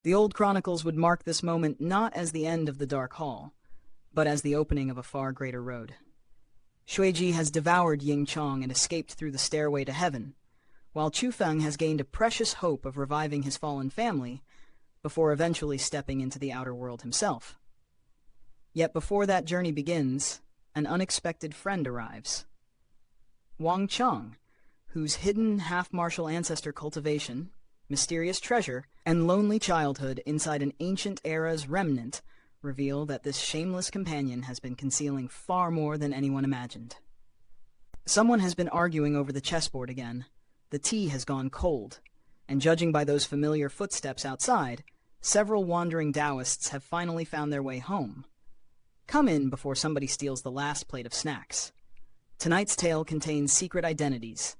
The old chronicles would mark this moment not as the end of the Dark Hall, but as the opening of a far greater road. Xue Ji has devoured Ying Chong and escaped through the stairway to heaven, while Chu Feng has gained a precious hope of reviving his fallen family before eventually stepping into the outer world himself. Yet before that journey begins, an unexpected friend arrives. Wang Qiang, whose hidden Half Martial Ancestor cultivation, mysterious treasure, and lonely childhood inside an ancient era's remnant reveal that this shameless companion has been concealing far more than anyone imagined. Someone has been arguing over the chessboard again. The tea has gone cold, and judging by those familiar footsteps outside, several wandering daoists have finally found their way home. Come in before somebody steals the last plate of snacks. Tonight's tale contains secret identities,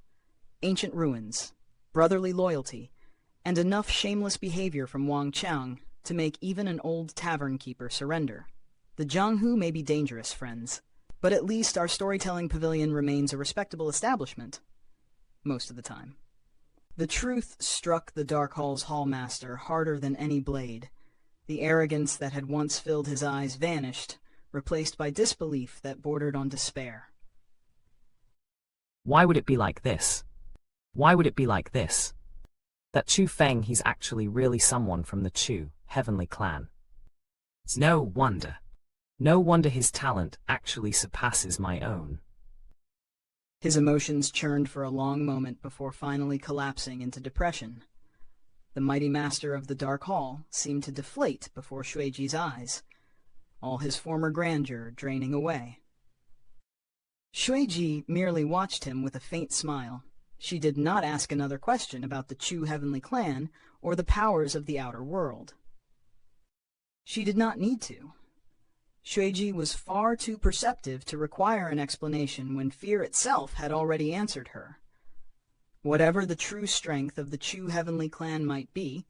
ancient ruins, brotherly loyalty, and enough shameless behavior from Wang Qiang to make even an old tavern keeper surrender. The jianghu may be dangerous, friends, but at least our storytelling pavilion remains a respectable establishment. Most of the time. The truth struck the Dark Hall's hallmaster harder than any blade. The arrogance that had once filled his eyes vanished, replaced by disbelief that bordered on despair. Why would it be like this? Why would it be like this? That Chu Feng, he's actually really someone from the Chu heavenly clan. It's no wonder. No wonder his talent actually surpasses my own. His emotions churned for a long moment before finally collapsing into depression. The mighty master of the Dark Hall seemed to deflate before Xue Ji's eyes, all his former grandeur draining away. Xue Ji merely watched him with a faint smile. She did not ask another question about the Chu heavenly clan or the powers of the outer world. She did not need to. Xue Ji was far too perceptive to require an explanation when fear itself had already answered her. Whatever the true strength of the Chu heavenly clan might be,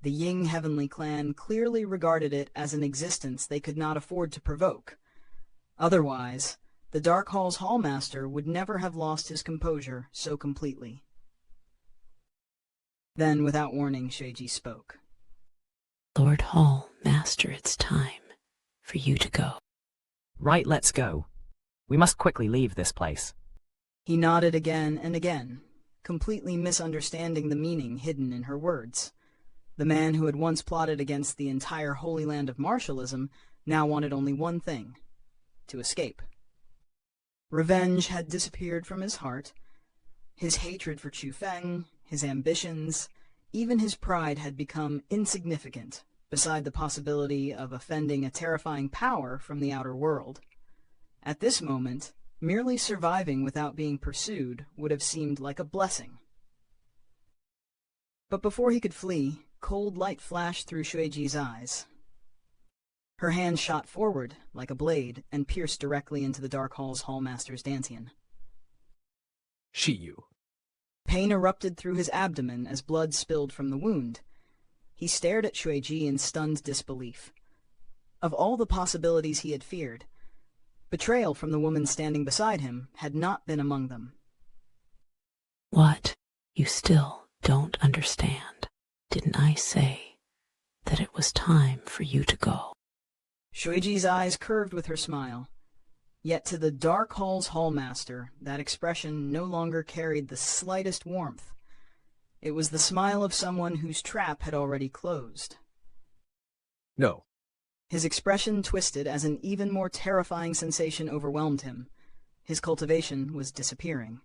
the Ying heavenly clan clearly regarded it as an existence they could not afford to provoke. Otherwise, the Dark Hall's hallmaster would never have lost his composure so completely. Then, without warning, Xue Ji spoke. Lord Hall, Master, it's time for you to go. Right, let's go. We must quickly leave this place. He nodded again and again, completely misunderstanding the meaning hidden in her words. The man who had once plotted against the entire Holy Land of martialism now wanted only one thing: to escape. Revenge had disappeared from his heart. His hatred for Chu Feng, his ambitions, even his pride had become insignificant beside the possibility of offending a terrifying power from the outer world. At this moment, merely surviving without being pursued would have seemed like a blessing. But before he could flee, cold light flashed through Xue Ji's eyes. Her hand shot forward like a blade and pierced directly into the Dark Hall's hallmaster's dantian. You. Pain erupted through his abdomen as blood spilled from the wound. He stared at Xue Ji in stunned disbelief. Of all the possibilities he had feared, betrayal from the woman standing beside him had not been among them. What? You still don't understand? Didn't I say that it was time for you to go? Xue Ji's eyes curved with her smile. Yet to the Dark Hall's hallmaster, that expression no longer carried the slightest warmth. It was the smile of someone whose trap had already closed. No. His expression twisted as an even more terrifying sensation overwhelmed him. His cultivation was disappearing.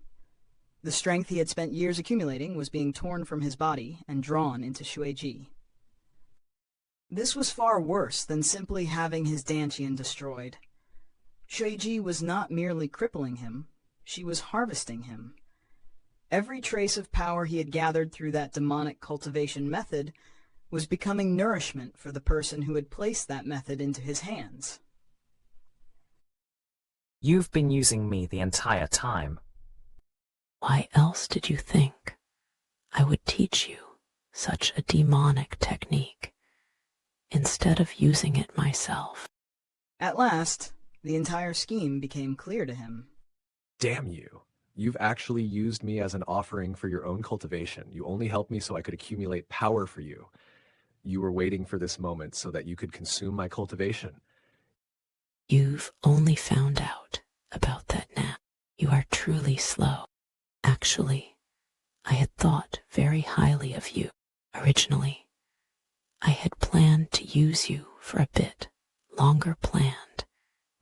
The strength he had spent years accumulating was being torn from his body and drawn into Xue Ji. This was far worse than simply having his dantian destroyed. Xue Ji was not merely crippling him, she was harvesting him. Every trace of power he had gathered through that demonic cultivation method was becoming nourishment for the person who had placed that method into his hands. You've been using me the entire time. Why else did you think I would teach you such a demonic technique instead of using it myself? At last, the entire scheme became clear to him. Damn you. You've actually used me as an offering for your own cultivation. You only helped me so I could accumulate power for you. You were waiting for this moment so that you could consume my cultivation. You've only found out about that now. You are truly slow. Actually, I had thought very highly of you. Originally, I had planned to use you for a bit longer, planned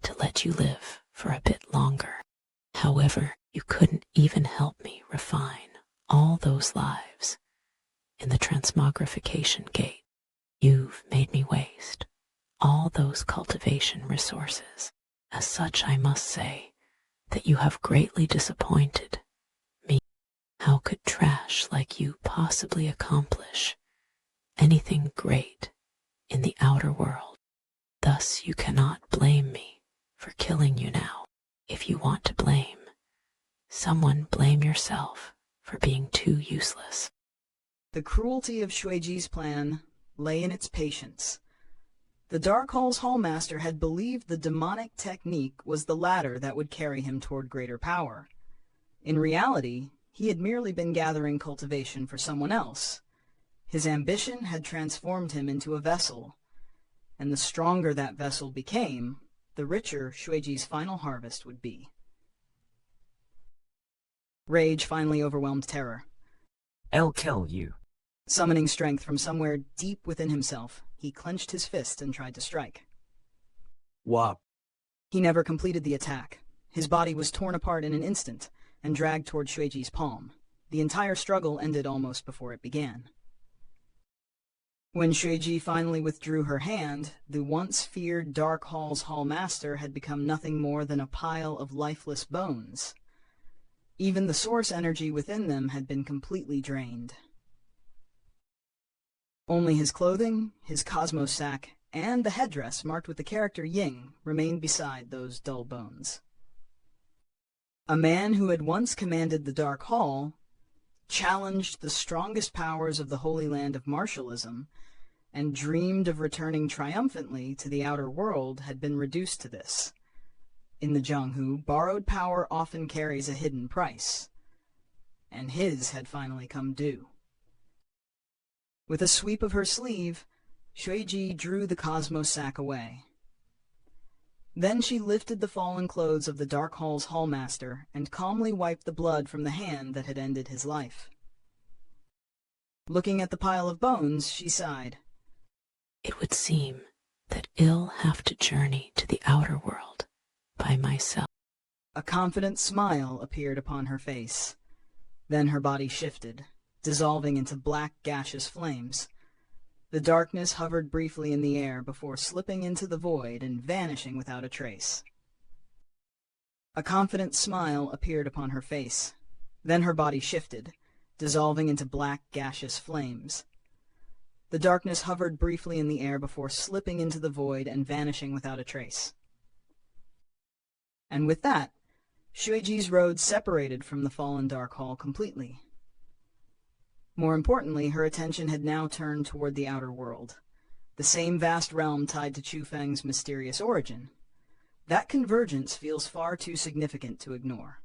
to let you live for a bit longer. However, you couldn't even help me refine all those lives in the transmogrification gate. You've made me waste all those cultivation resources. As such, I must say that you have greatly disappointed me. How could trash like you possibly accomplish anything great in the outer world? Thus, you cannot blame me for killing you now. If you want to blame someone, blame yourself for being too useless. The cruelty of Xue Ji's plan lay in its patience. The Dark Hall's Hallmaster had believed the demonic technique was the ladder that would carry him toward greater power. In reality, he had merely been gathering cultivation for someone else. His ambition had transformed him into a vessel, and the stronger that vessel became, the richer Xue Ji's final harvest would be. Rage finally overwhelmed terror. I'll kill you. Summoning strength from somewhere deep within himself, he clenched his fist and tried to strike. Wop. He never completed the attack. His body was torn apart in an instant and dragged toward Xue Ji's palm. The entire struggle ended almost before it began. When Xue Ji finally withdrew her hand, the once feared Dark Hall's Hallmaster had become nothing more than a pile of lifeless bones. Even the source energy within them had been completely drained. Only his clothing, his cosmos sack, and the headdress marked with the character Ying remained beside those dull bones. A man who had once commanded the Dark Hall, challenged the strongest powers of the Holy Land of Martialism, and dreamed of returning triumphantly to the outer world had been reduced to this. In the jianghu, borrowed power often carries a hidden price, and his had finally come due. With a sweep of her sleeve, Xue Ji drew the cosmos sack away. Then she lifted the fallen clothes of the Dark Hall's Hallmaster and calmly wiped the blood from the hand that had ended his life. Looking at the pile of bones, she sighed. It would seem that I'll have to journey to the outer world by myself. A confident smile appeared upon her face. Then her body shifted, dissolving into black gaseous flames. The darkness hovered briefly in the air before slipping into the void and vanishing without a trace. A confident smile appeared upon her face. Then her body shifted, dissolving into black gaseous flames. The darkness hovered briefly in the air before slipping into the void and vanishing without a trace. And with that, Xue Ji's road separated from the fallen Dark Hall completely. More importantly, her attention had now turned toward the outer world, the same vast realm tied to Chu Feng's mysterious origin. That convergence feels far too significant to ignore.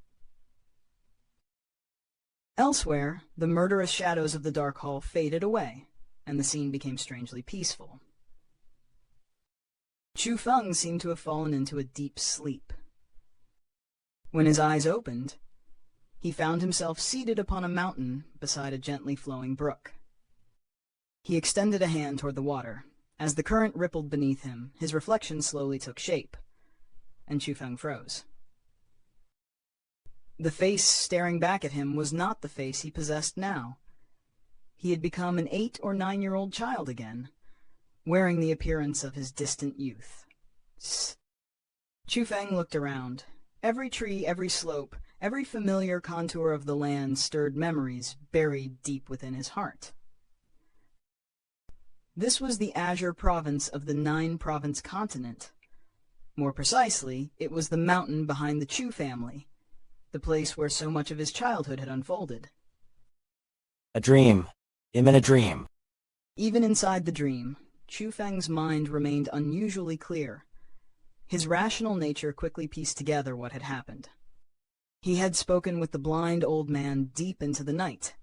Elsewhere, the murderous shadows of the Dark Hall faded away, and the scene became strangely peaceful. Chu Feng seemed to have fallen into a deep sleep. When his eyes opened, he found himself seated upon a mountain beside a gently flowing brook. He extended a hand toward the water. As the current rippled beneath him, his reflection slowly took shape, and Chu Feng froze. The face staring back at him was not the face he possessed now. He had become an 8 or 9-year-old child again, wearing the appearance of his distant youth. Chu Feng looked around. Every tree, every slope, every familiar contour of the land stirred memories buried deep within his heart. This was the Azure province of the 9-province continent. More precisely, it was the mountain behind the Chu family, the place where so much of his childhood had unfolded. A dream. I'm in a dream. Even inside the dream, Chu Feng's mind remained unusually clear. His rational nature quickly pieced together what had happened. He had spoken with the blind old man deep into the night.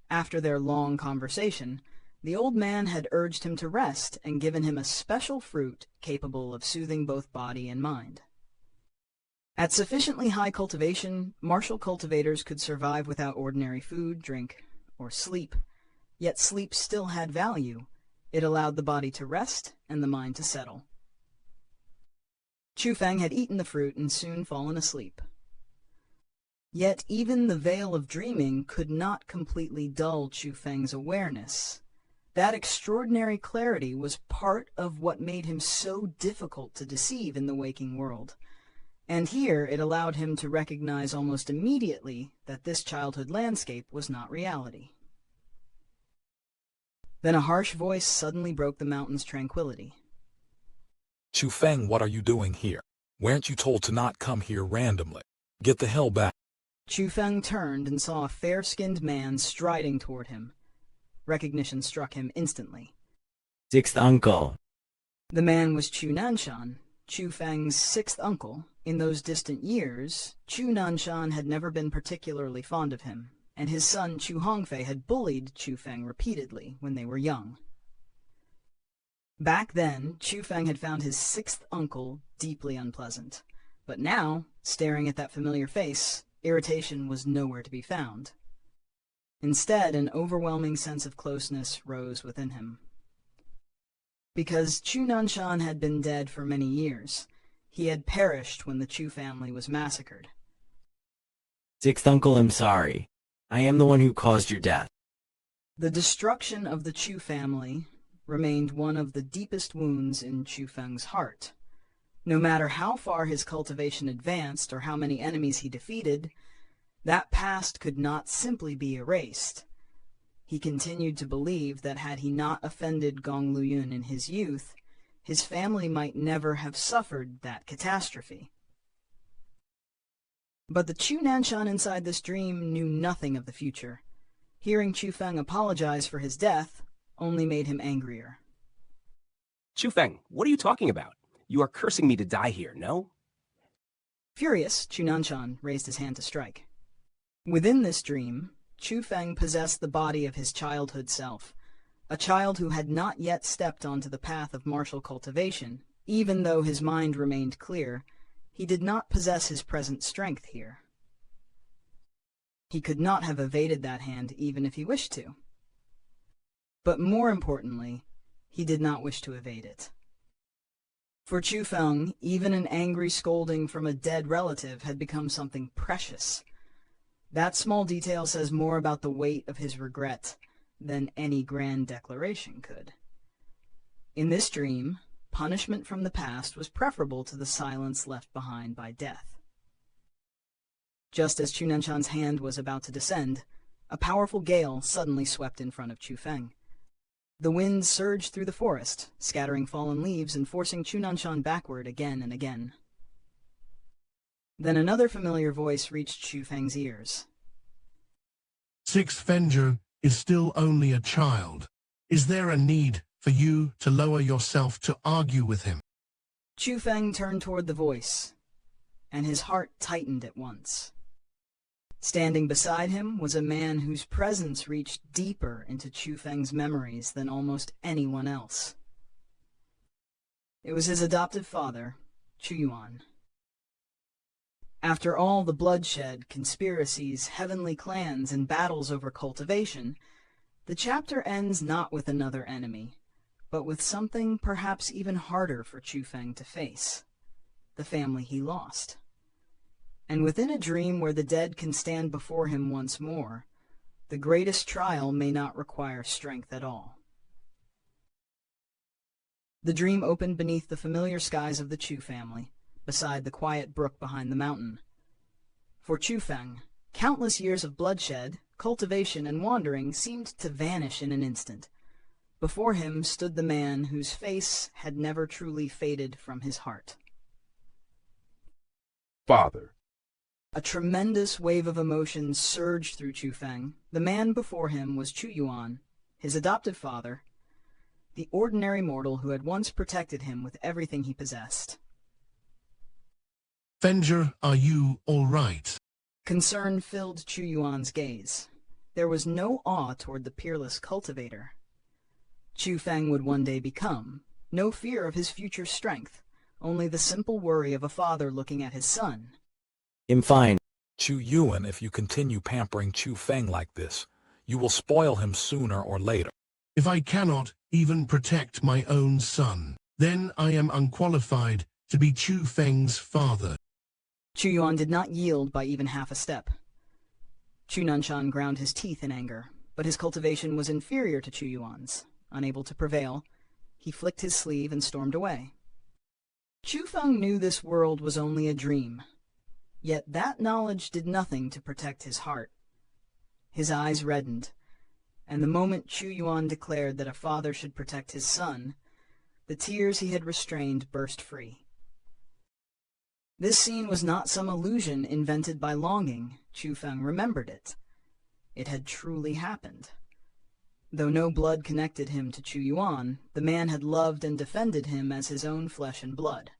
After their long conversation, The old man had urged him to rest and given him a special fruit capable of soothing both body and mind. At sufficiently high cultivation, martial cultivators could survive without ordinary food, drink, or sleep. Yet sleep still had value. It allowed the body to rest and the mind to settle. Chu Feng had eaten the fruit and soon fallen asleep. Yet even the veil of dreaming could not completely dull Chu Feng's awareness. That extraordinary clarity was part of what made him so difficult to deceive in the waking world. And here it allowed him to recognize almost immediately that this childhood landscape was not reality. Then a harsh voice suddenly broke the mountain's tranquility. Chu Feng, what are you doing here? Weren't you told to not come here randomly? Get the hell back. Chu Feng turned and saw a fair-skinned man striding toward him. Recognition struck him instantly. Sixth uncle. The man was Chu Nanshan, Chu Feng's sixth uncle. In those distant years, Chu Nanshan had never been particularly fond of him, and his son Chu Hongfei had bullied Chu Feng repeatedly when they were young. Back then, Chu Feng had found his sixth uncle deeply unpleasant, but now, staring at that familiar face, irritation was nowhere to be found. Instead, an overwhelming sense of closeness rose within him. Because Chu Nanshan had been dead for many years, he had perished when the Chu family was massacred. Sixth uncle, I'm sorry. I am the one who caused your death. The destruction of the Chu family remained one of the deepest wounds in Chu Feng's heart. No matter how far his cultivation advanced or how many enemies he defeated, that past could not simply be erased. He continued to believe that had he not offended Gong Luyun in his youth, his family might never have suffered that catastrophe. But the Chu Nanshan inside this dream knew nothing of the future. Hearing Chu Feng apologize for his death only made him angrier. Chu Feng, what are you talking about? You are cursing me to die here, no? Furious, Chu Nanshan raised his hand to strike. Within this dream, Chu Feng possessed the body of his childhood self, a child who had not yet stepped onto the path of martial cultivation. Even though his mind remained clear, he did not possess his present strength here. He could not have evaded that hand even if he wished to. But more importantly, he did not wish to evade it. For Chu Feng, even an angry scolding from a dead relative had become something precious. That small detail says more about the weight of his regret than any grand declaration could. In this dream, punishment from the past was preferable to the silence left behind by death. Just as Chu Nanshan's hand was about to descend, a powerful gale suddenly swept in front of Chu Feng. The wind surged through the forest, scattering fallen leaves and forcing Chu Nanshan backward again and again. Then another familiar voice reached Chu Feng's ears. Sixth Fenju is still only a child. Is there a need for you to lower yourself to argue with him? Chu Feng turned toward the voice, and his heart tightened at once. Standing beside him was a man whose presence reached deeper into Chu Feng's memories than almost anyone else. It was his adoptive father, Chu Yuan. After all the bloodshed, conspiracies, heavenly clans, and battles over cultivation, the chapter ends not with another enemy, but with something perhaps even harder for Chu Feng to face: the family he lost. And within a dream where the dead can stand before him once more, the greatest trial may not require strength at all. The dream opened beneath the familiar skies of the Chu family, beside the quiet brook behind the mountain. For Chu Feng, countless years of bloodshed, cultivation, and wandering seemed to vanish in an instant. Before him stood the man whose face had never truly faded from his heart. Father. A tremendous wave of emotion surged through Chu Feng. The man before him was Chu Yuan, his adoptive father, the ordinary mortal who had once protected him with everything he possessed. Fenju, are you all right? Concern filled Chu Yuan's gaze. There was no awe toward the peerless cultivator. Chu Feng would one day become. No fear of his future strength, only the simple worry of a father looking at his son. I'm fine. Chu Yuan, if you continue pampering Chu Feng like this, you will spoil him sooner or later. If I cannot even protect my own son, then I am unqualified to be Chu Feng's father. Chu Yuan did not yield by even half a step. Chu Nanshan ground his teeth in anger, but his cultivation was inferior to Chu Yuan's. Unable to prevail, he flicked his sleeve and stormed away. Chu Feng knew this world was only a dream, yet that knowledge did nothing to protect his heart. His eyes reddened, and the moment Chu Yuan declared that a father should protect his son, the tears he had restrained burst free. This scene was not some illusion invented by longing. Chu Feng remembered it. It had truly happened. Though no blood connected him to Chu Yuan, the man had loved and defended him as his own flesh and blood.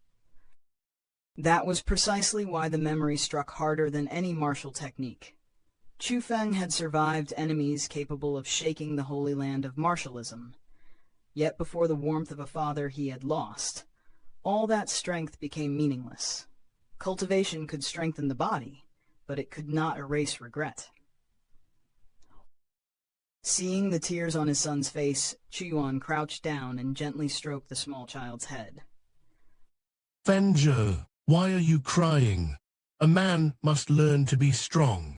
That was precisely why the memory struck harder than any martial technique. Chu Feng had survived enemies capable of shaking the holy land of martialism. Yet before the warmth of a father he had lost, all that strength became meaningless. Cultivation could strengthen the body, but it could not erase regret. Seeing the tears on his son's face, Chu Yuan crouched down and gently stroked the small child's head. Fenja, why are you crying? A man must learn to be strong.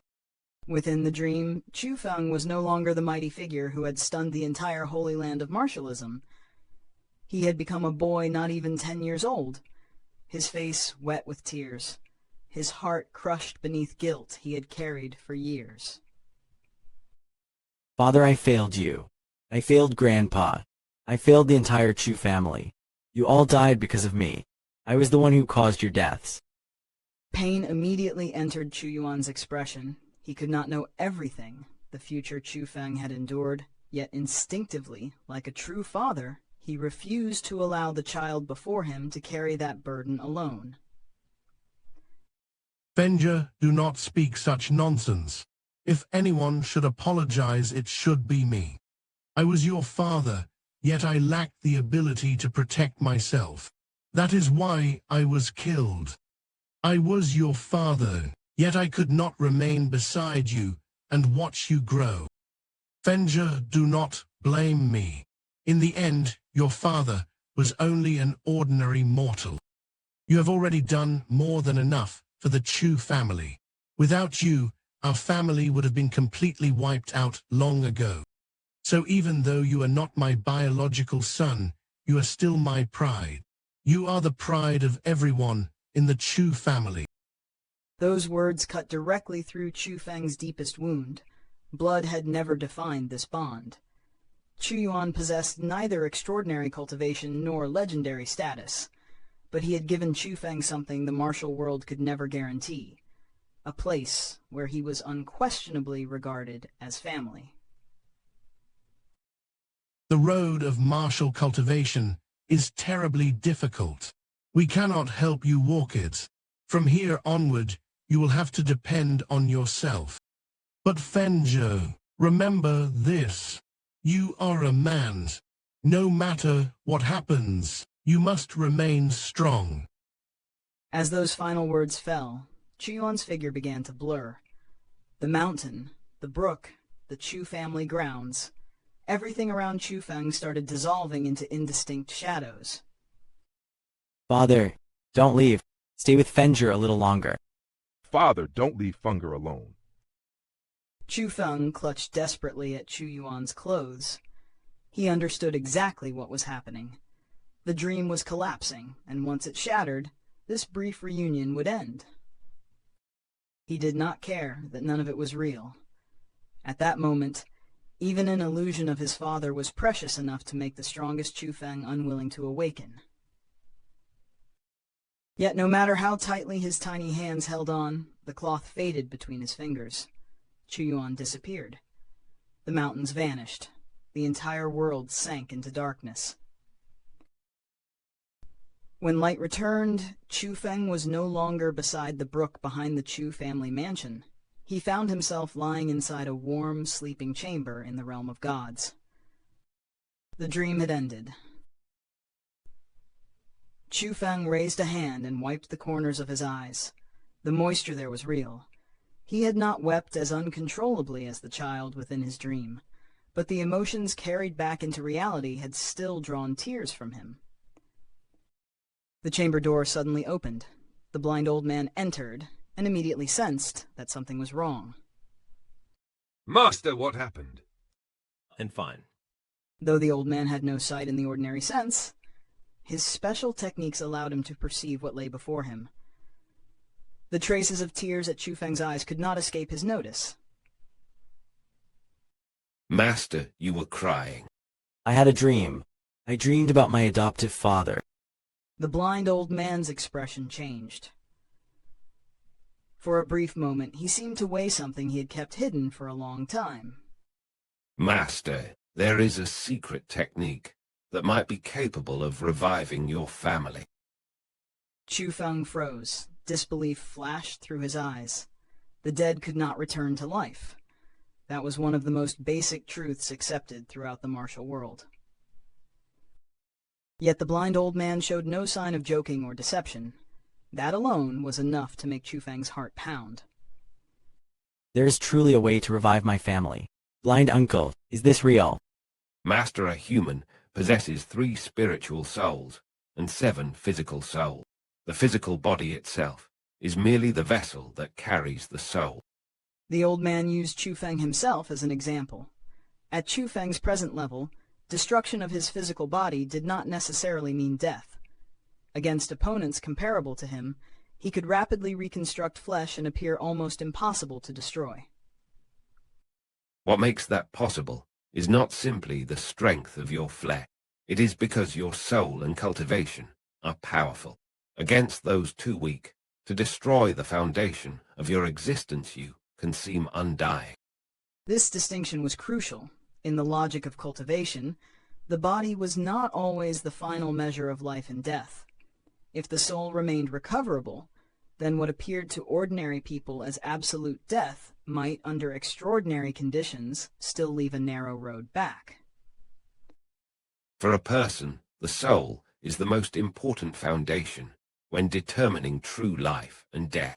Within the dream, Chu Feng was no longer the mighty figure who had stunned the entire holy land of martialism. He had become a boy not even 10 years old, his face wet with tears, his heart crushed beneath guilt he had carried for years. Father, I failed you. I failed Grandpa. I failed the entire Chu family. You all died because of me. I was the one who caused your deaths. Pain immediately entered Chu Yuan's expression. He could not know everything the future Chu Feng had endured, yet instinctively, like a true father, he refused to allow the child before him to carry that burden alone. Fenja, do not speak such nonsense. If anyone should apologize, it should be me. I was your father, yet I lacked the ability to protect myself. That is why I was killed. I was your father, yet I could not remain beside you and watch you grow. Fenja, do not blame me. In the end, your father was only an ordinary mortal. You have already done more than enough for the Chu family. Without you, our family would have been completely wiped out long ago. So even though you are not my biological son, you are still my pride. You are the pride of everyone in the Chu family. Those words cut directly through Chu Feng's deepest wound. Blood had never defined this bond. Chu Yuan possessed neither extraordinary cultivation nor legendary status, but he had given Chu Feng something the martial world could never guarantee, a place where he was unquestionably regarded as family. The road of martial cultivation is terribly difficult. We cannot help you walk it. From here onward, you will have to depend on yourself. But Fenja, remember this. You are a man. No matter what happens, you must remain strong. As those final words fell, Chu Yuan's figure began to blur. The mountain, the brook, the Chu family grounds, everything around Chu Feng started dissolving into indistinct shadows. Father, don't leave. Stay with Fenja a little longer. Father, don't leave Fenger alone. Chu Feng clutched desperately at Chu Yuan's clothes. He understood exactly what was happening. The dream was collapsing, and once it shattered, this brief reunion would end. He did not care that none of it was real. At that moment, even an illusion of his father was precious enough to make the strongest Chu Feng unwilling to awaken. Yet no matter how tightly his tiny hands held on, the cloth faded between his fingers. Chu Yuan disappeared. The mountains vanished. The entire world sank into darkness. When light returned, Chu Feng was no longer beside the brook behind the Chu family mansion. He found himself lying inside a warm, sleeping chamber in the realm of gods. The dream had ended. Chu Feng raised a hand and wiped the corners of his eyes. The moisture there was real. He had not wept as uncontrollably as the child within his dream, but the emotions carried back into reality had still drawn tears from him. The chamber door suddenly opened. The blind old man entered, and immediately sensed that something was wrong. Master, what happened? I'm fine. Though the old man had no sight in the ordinary sense, his special techniques allowed him to perceive what lay before him. The traces of tears at Chu Feng's eyes could not escape his notice. Master, you were crying. I had a dream. I dreamed about my adoptive father. The blind old man's expression changed. For a brief moment, he seemed to weigh something he had kept hidden for a long time. Master, there is a secret technique that might be capable of reviving your family. Chu Feng froze. Disbelief flashed through his eyes. The dead could not return to life. That was one of the most basic truths accepted throughout the martial world. Yet the blind old man showed no sign of joking or deception. That alone was enough to make Chu Feng's heart pound. There is truly a way to revive my family. Blind uncle, is this real? Master, a human possesses 3 spiritual souls and 7 physical souls. The physical body itself is merely the vessel that carries the soul. The old man used Chu Feng himself as an example. At Chu Feng's present level, destruction of his physical body did not necessarily mean death. Against opponents comparable to him, he could rapidly reconstruct flesh and appear almost impossible to destroy. What makes that possible is not simply the strength of your flesh. It is because your soul and cultivation are powerful. Against those too weak to destroy the foundation of your existence, you can seem undying. This distinction was crucial. In the logic of cultivation, the body was not always the final measure of life and death. If the soul remained recoverable, then what appeared to ordinary people as absolute death might, under extraordinary conditions, still leave a narrow road back. For a person, the soul is the most important foundation when determining true life and death.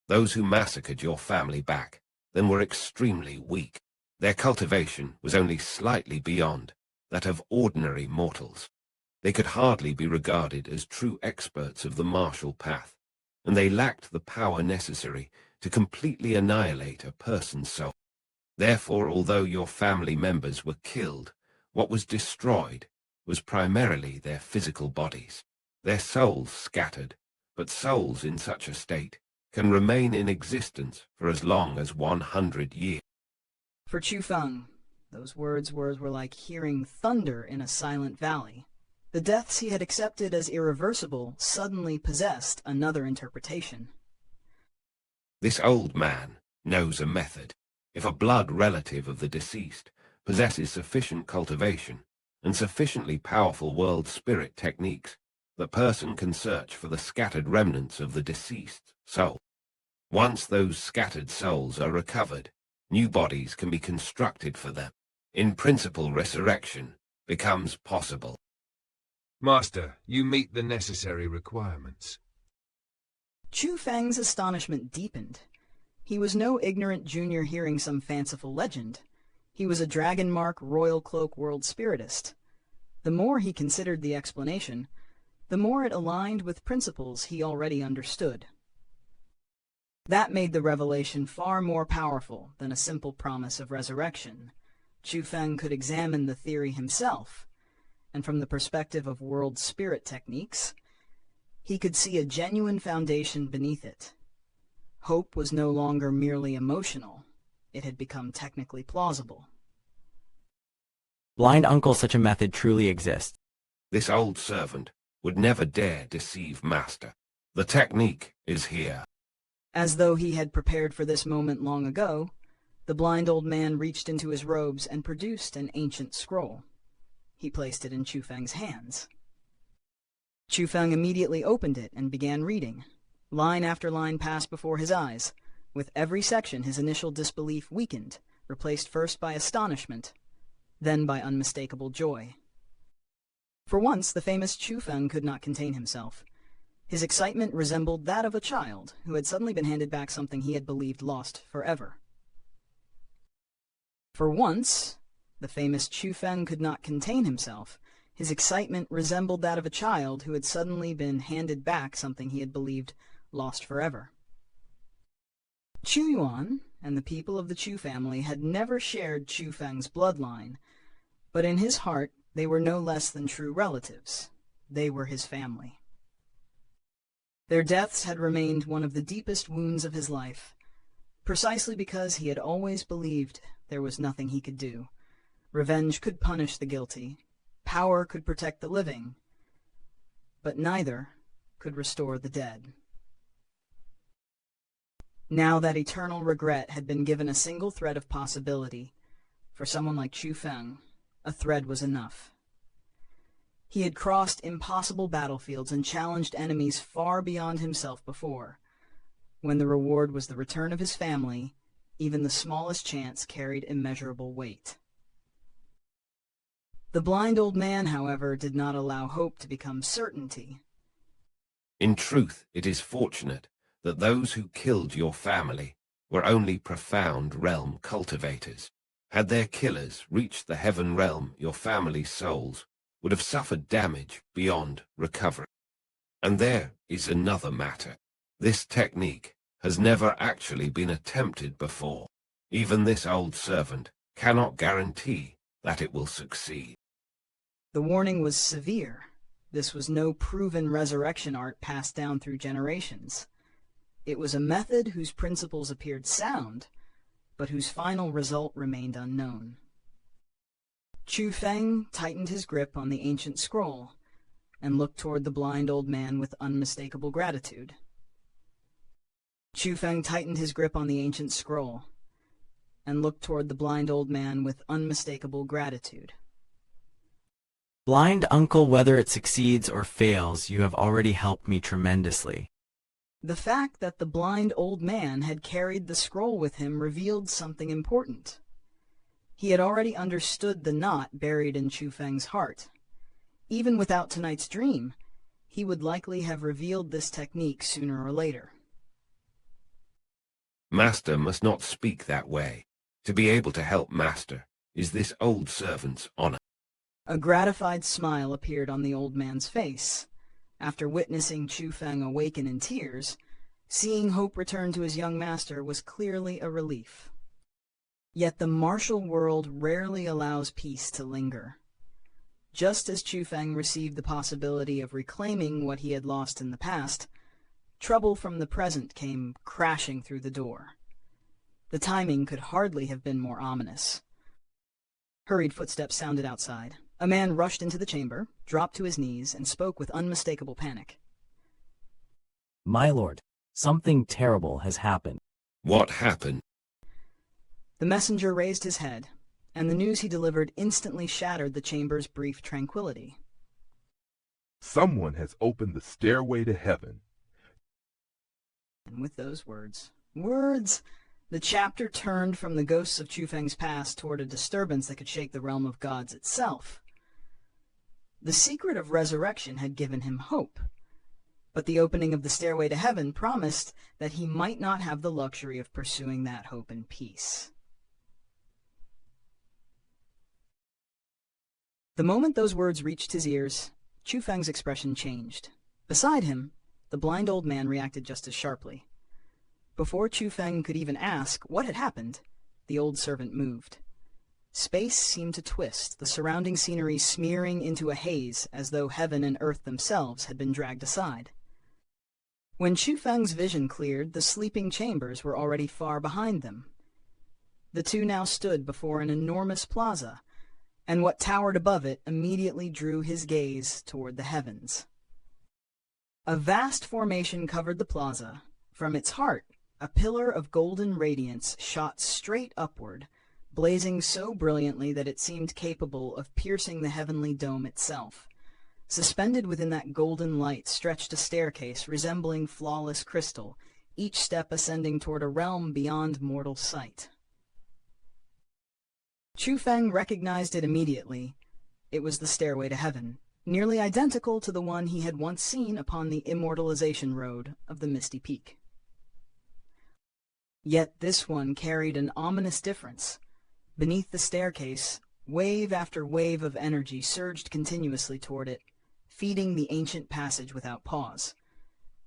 Those who massacred your family back then were extremely weak. Their cultivation was only slightly beyond that of ordinary mortals. They could hardly be regarded as true experts of the martial path, and they lacked the power necessary to completely annihilate a person's soul. Therefore, although your family members were killed, what was destroyed was primarily their physical bodies. Their souls scattered, but souls in such a state can remain in existence for as long as 100 years. For Chu Feng, those words were like hearing thunder in a silent valley. The deaths he had accepted as irreversible suddenly possessed another interpretation. This old man knows a method. If a blood relative of the deceased possesses sufficient cultivation and sufficiently powerful world spirit techniques, the person can search for the scattered remnants of the deceased soul. Once those scattered souls are recovered, new bodies can be constructed for them. In principle, resurrection becomes possible. Master, you meet the necessary requirements. Chu Feng's astonishment deepened. He was no ignorant junior hearing some fanciful legend. He was a dragon mark royal cloak world spiritist. The more he considered the explanation, the more it aligned with principles he already understood. That made the revelation far more powerful than a simple promise of resurrection. Chu Feng could examine the theory himself, and from the perspective of world spirit techniques, he could see a genuine foundation beneath it. Hope was no longer merely emotional. It had become technically plausible. Blind uncle, such a method truly exists. This old servant would never dare deceive master. The technique is here. As though he had prepared for this moment long ago, the blind old man reached into his robes and produced an ancient scroll. He placed it in Chu Feng's hands. Chu Feng immediately opened it and began reading. Line after line passed before his eyes. With every section, his initial disbelief weakened, replaced first by astonishment, then by unmistakable joy. For once, the famous Chu Feng could not contain himself. His excitement resembled that of a child who had suddenly been handed back something he had believed lost forever. For once, the famous Chu Feng could not contain himself. His excitement resembled that of a child who had suddenly been handed back something he had believed lost forever. Chu Yuan and the people of the Chu family had never shared Chu Feng's bloodline, but in his heart they were no less than true relatives. They were his family. Their deaths had remained one of the deepest wounds of his life, precisely because he had always believed there was nothing he could do. Revenge could punish the guilty, power could protect the living, but neither could restore the dead. Now that eternal regret had been given a single thread of possibility, for someone like Chu Feng, a thread was enough. He had crossed impossible battlefields and challenged enemies far beyond himself before. When the reward was the return of his family, even the smallest chance carried immeasurable weight. The blind old man, however, did not allow hope to become certainty. In truth, it is fortunate that those who killed your family were only profound realm cultivators. Had their killers reached the heaven realm, your family's souls would have suffered damage beyond recovery. And there is another matter. This technique has never actually been attempted before. Even this old servant cannot guarantee that it will succeed. The warning was severe. This was no proven resurrection art passed down through generations. It was a method whose principles appeared sound, but whose final result remained unknown. Chu Feng tightened his grip on the ancient scroll and looked toward the blind old man with unmistakable gratitude. Chu Feng tightened his grip on the ancient scroll and looked toward the blind old man with unmistakable gratitude. Blind uncle, whether it succeeds or fails, you have already helped me tremendously. The fact that the blind old man had carried the scroll with him revealed something important. He had already understood the knot buried in Chu Feng's heart. Even without tonight's dream, he would likely have revealed this technique sooner or later. Master must not speak that way. To be able to help Master is this old servant's honor. A gratified smile appeared on the old man's face. After witnessing Chu Feng awaken in tears, seeing hope return to his young master was clearly a relief. Yet the martial world rarely allows peace to linger. Just as Chu Feng received the possibility of reclaiming what he had lost in the past, trouble from the present came crashing through the door. The timing could hardly have been more ominous. Hurried footsteps sounded outside. A man rushed into the chamber, dropped to his knees, and spoke with unmistakable panic. My lord, something terrible has happened. What happened? The messenger raised his head, and the news he delivered instantly shattered the chamber's brief tranquility. Someone has opened the stairway to heaven. And with those words, the chapter turned from the ghosts of Chu Feng's past toward a disturbance that could shake the realm of gods itself. The secret of resurrection had given him hope, but the opening of the stairway to heaven promised that he might not have the luxury of pursuing that hope in peace. The moment those words reached his ears, Chu Feng's expression changed. Beside him, the blind old man reacted just as sharply. Before Chu Feng could even ask what had happened, the old servant moved. Space seemed to twist, the surrounding scenery smearing into a haze as though heaven and earth themselves had been dragged aside. When Chu Feng's vision cleared, the sleeping chambers were already far behind them. The two now stood before an enormous plaza, and what towered above it immediately drew his gaze toward the heavens. A vast formation covered the plaza. From its heart, a pillar of golden radiance shot straight upward, blazing so brilliantly that it seemed capable of piercing the heavenly dome itself. Suspended within that golden light stretched a staircase resembling flawless crystal, each step ascending toward a realm beyond mortal sight. Chu Feng recognized it immediately. It was the stairway to heaven, nearly identical to the one he had once seen upon the immortalization road of the Misty Peak. Yet this one carried an ominous difference. Beneath the staircase, wave after wave of energy surged continuously toward it, feeding the ancient passage without pause.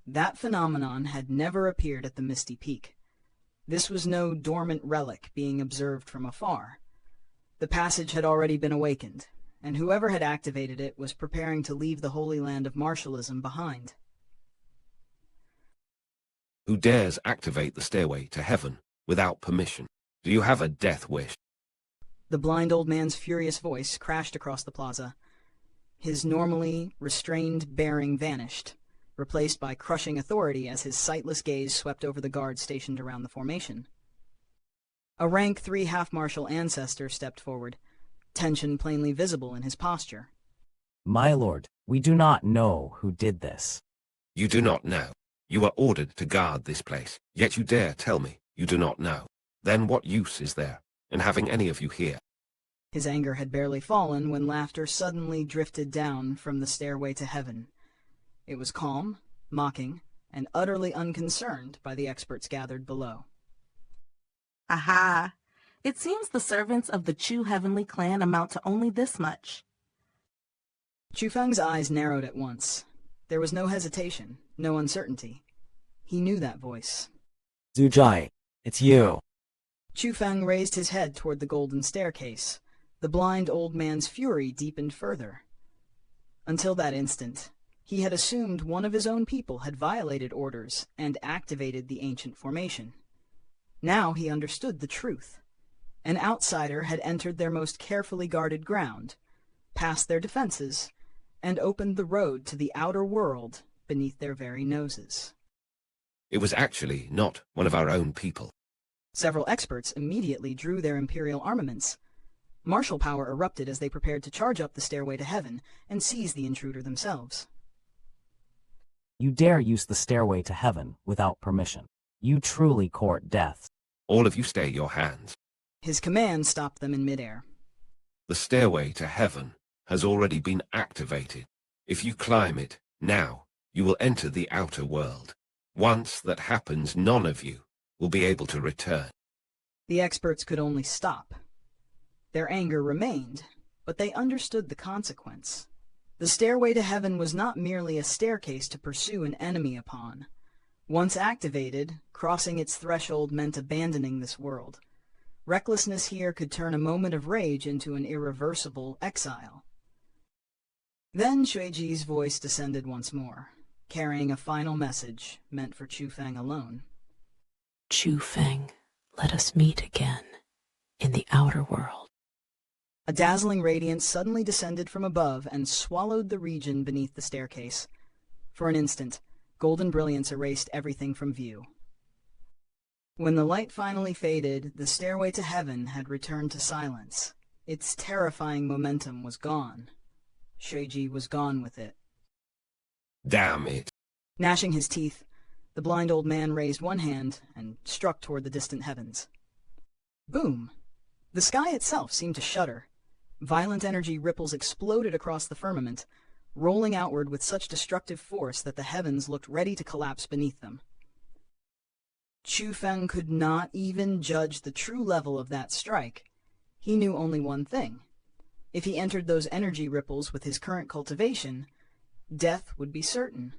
That phenomenon had never appeared at the Misty Peak. This was no dormant relic being observed from afar. The passage had already been awakened, and whoever had activated it was preparing to leave the holy land of martialism behind. Who dares activate the stairway to heaven without permission? Do you have a death wish? The blind old man's furious voice crashed across the plaza. His normally restrained bearing vanished, replaced by crushing authority as his sightless gaze swept over the guards stationed around the formation. A rank 3 Half Martial Ancestor stepped forward, tension plainly visible in his posture. My lord, we do not know who did this. You do not know. You were ordered to guard this place, yet you dare tell me you do not know. Then what use is there in having any of you here? His anger had barely fallen when laughter suddenly drifted down from the stairway to heaven. It was calm, mocking, and utterly unconcerned by the experts gathered below. Aha! It seems the servants of the Chu heavenly clan amount to only this much. Chu Feng's eyes narrowed at once. There was no hesitation, no uncertainty. He knew that voice. Xue Ji, it's you. Chu Feng raised his head toward the golden staircase. The blind old man's fury deepened further. Until that instant, he had assumed one of his own people had violated orders and activated the ancient formation. Now he understood the truth. An outsider had entered their most carefully guarded ground, passed their defenses, and opened the road to the outer world beneath their very noses. It was actually not one of our own people. Several experts immediately drew their imperial armaments. Martial power erupted as they prepared to charge up the stairway to heaven and seize the intruder themselves. You dare use the stairway to heaven without permission. You truly court death. All of you stay your hands. His command stopped them in midair. The stairway to heaven has already been activated. If you climb it now, you will enter the outer world. Once that happens, none of you will be able to return. The experts could only stop. Their anger remained, but they understood the consequence. The stairway to heaven was not merely a staircase to pursue an enemy upon. Once activated, crossing its threshold meant abandoning this world. Recklessness here could turn a moment of rage into an irreversible exile. Then Xue Ji's voice descended once more, carrying a final message meant for Chu Feng alone. Chu Feng, let us meet again in the outer world. A dazzling radiance suddenly descended from above and swallowed the region beneath the staircase. For an instant, golden brilliance erased everything from view. When the light finally faded, the stairway to heaven had returned to silence. Its terrifying momentum was gone. Xue Ji was gone with it. Damn it. Gnashing his teeth, the blind old man raised one hand and struck toward the distant heavens. Boom! The sky itself seemed to shudder. Violent energy ripples exploded across the firmament, rolling outward with such destructive force that the heavens looked ready to collapse beneath them. Chu Feng could not even judge the true level of that strike. He knew only one thing. If he entered those energy ripples with his current cultivation, death would be certain.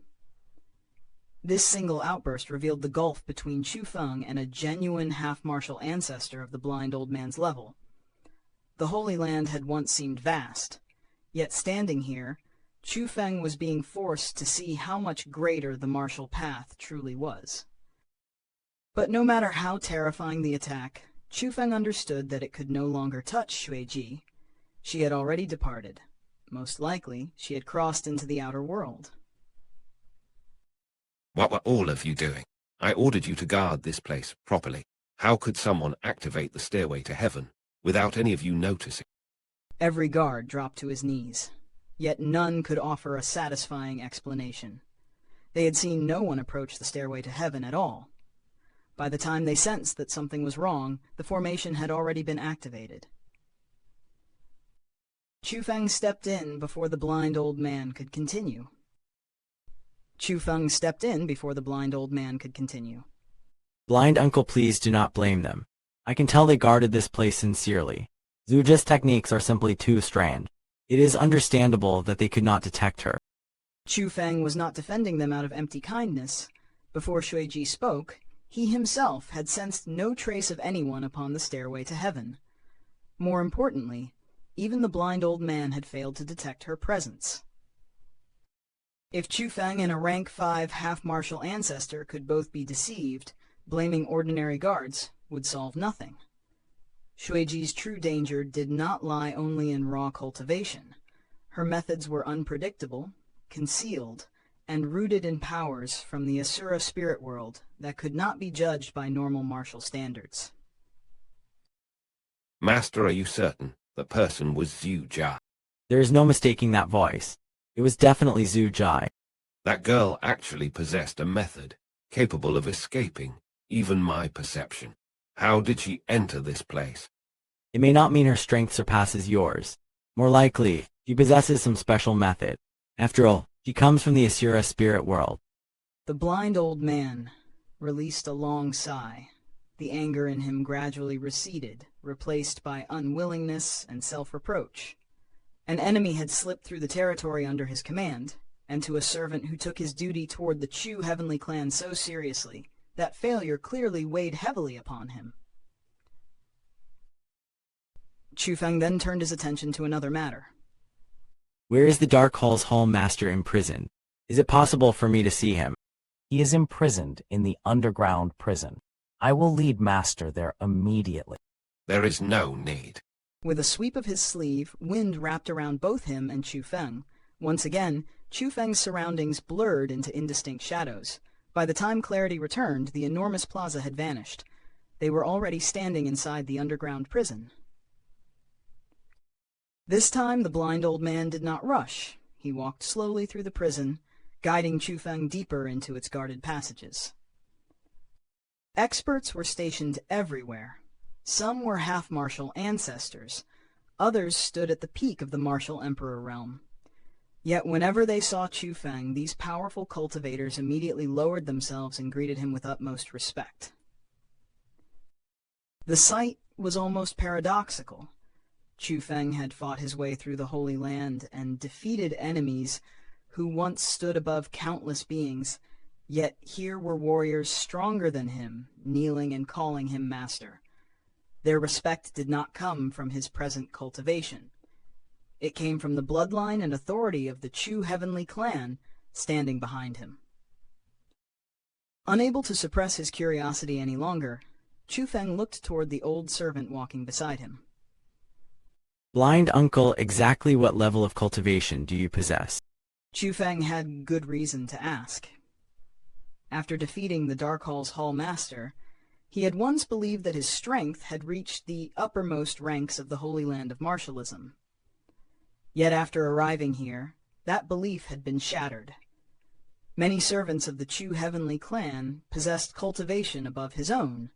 This single outburst revealed the gulf between Chu Feng and a genuine half-martial ancestor of the blind old man's level. The Holy Land had once seemed vast, yet standing here, Chu Feng was being forced to see how much greater the martial path truly was. But no matter how terrifying the attack, Chu Feng understood that it could no longer touch Xue Ji. She had already departed. Most likely, she had crossed into the outer world. What were all of you doing? I ordered you to guard this place properly. How could someone activate the stairway to heaven without any of you noticing? Every guard dropped to his knees, yet none could offer a satisfying explanation. They had seen no one approach the stairway to heaven at all. By the time they sensed that something was wrong, the formation had already been activated. Chu Feng stepped in before the blind old man could continue. Blind uncle, please do not blame them. I can tell they guarded this place sincerely. Xue Ji's techniques are simply too strange. It is understandable that they could not detect her. Chu Feng was not defending them out of empty kindness. Before Xue Ji spoke, he himself had sensed no trace of anyone upon the stairway to heaven. More importantly, even the blind old man had failed to detect her presence. If Chu Feng and a rank 5 Half Martial Ancestor could both be deceived, blaming ordinary guards would solve nothing. Xue Ji's true danger did not lie only in raw cultivation. Her methods were unpredictable, concealed, and rooted in powers from the Asura spirit world that could not be judged by normal martial standards. Master, are you certain the person was Xue Ji? There is no mistaking that voice. It was definitely Xue Ji. That girl actually possessed a method capable of escaping even my perception. How did she enter this place? It may not mean her strength surpasses yours. More likely, she possesses some special method. After all, she comes from the Asura spirit world. The blind old man released a long sigh. The anger in him gradually receded, replaced by unwillingness and self-reproach. An enemy had slipped through the territory under his command, and to a servant who took his duty toward the Chu heavenly clan so seriously, that failure clearly weighed heavily upon him. Chu Feng then turned his attention to another matter. Where is the Dark Hall's Hall Master imprisoned? Is it possible for me to see him? He is imprisoned in the underground prison. I will lead Master there immediately. There is no need. With a sweep of his sleeve, wind wrapped around both him and Chu Feng. Once again, Chu Feng's surroundings blurred into indistinct shadows. By the time clarity returned, the enormous plaza had vanished. They were already standing inside the underground prison. This time the blind old man did not rush. He walked slowly through the prison, guiding Chu Feng deeper into its guarded passages. Experts were stationed everywhere. Some were Half Martial Ancestors. Others stood at the peak of the Martial Emperor realm. Yet whenever they saw Chu Feng, these powerful cultivators immediately lowered themselves and greeted him with utmost respect. The sight was almost paradoxical. Chu Feng had fought his way through the Holy Land and defeated enemies who once stood above countless beings, yet here were warriors stronger than him, kneeling and calling him master. Their respect did not come from his present cultivation. It came from the bloodline and authority of the Chu heavenly clan standing behind him. Unable to suppress his curiosity any longer, Chu Feng looked toward the old servant walking beside him. Blind uncle, exactly what level of cultivation do you possess? Chu Feng had good reason to ask. After defeating the Dark Hall's Hall Master, he had once believed that his strength had reached the uppermost ranks of the Holy Land of Martialism. Yet after arriving here, that belief had been shattered. Many servants of the Chu heavenly clan possessed cultivation above his own,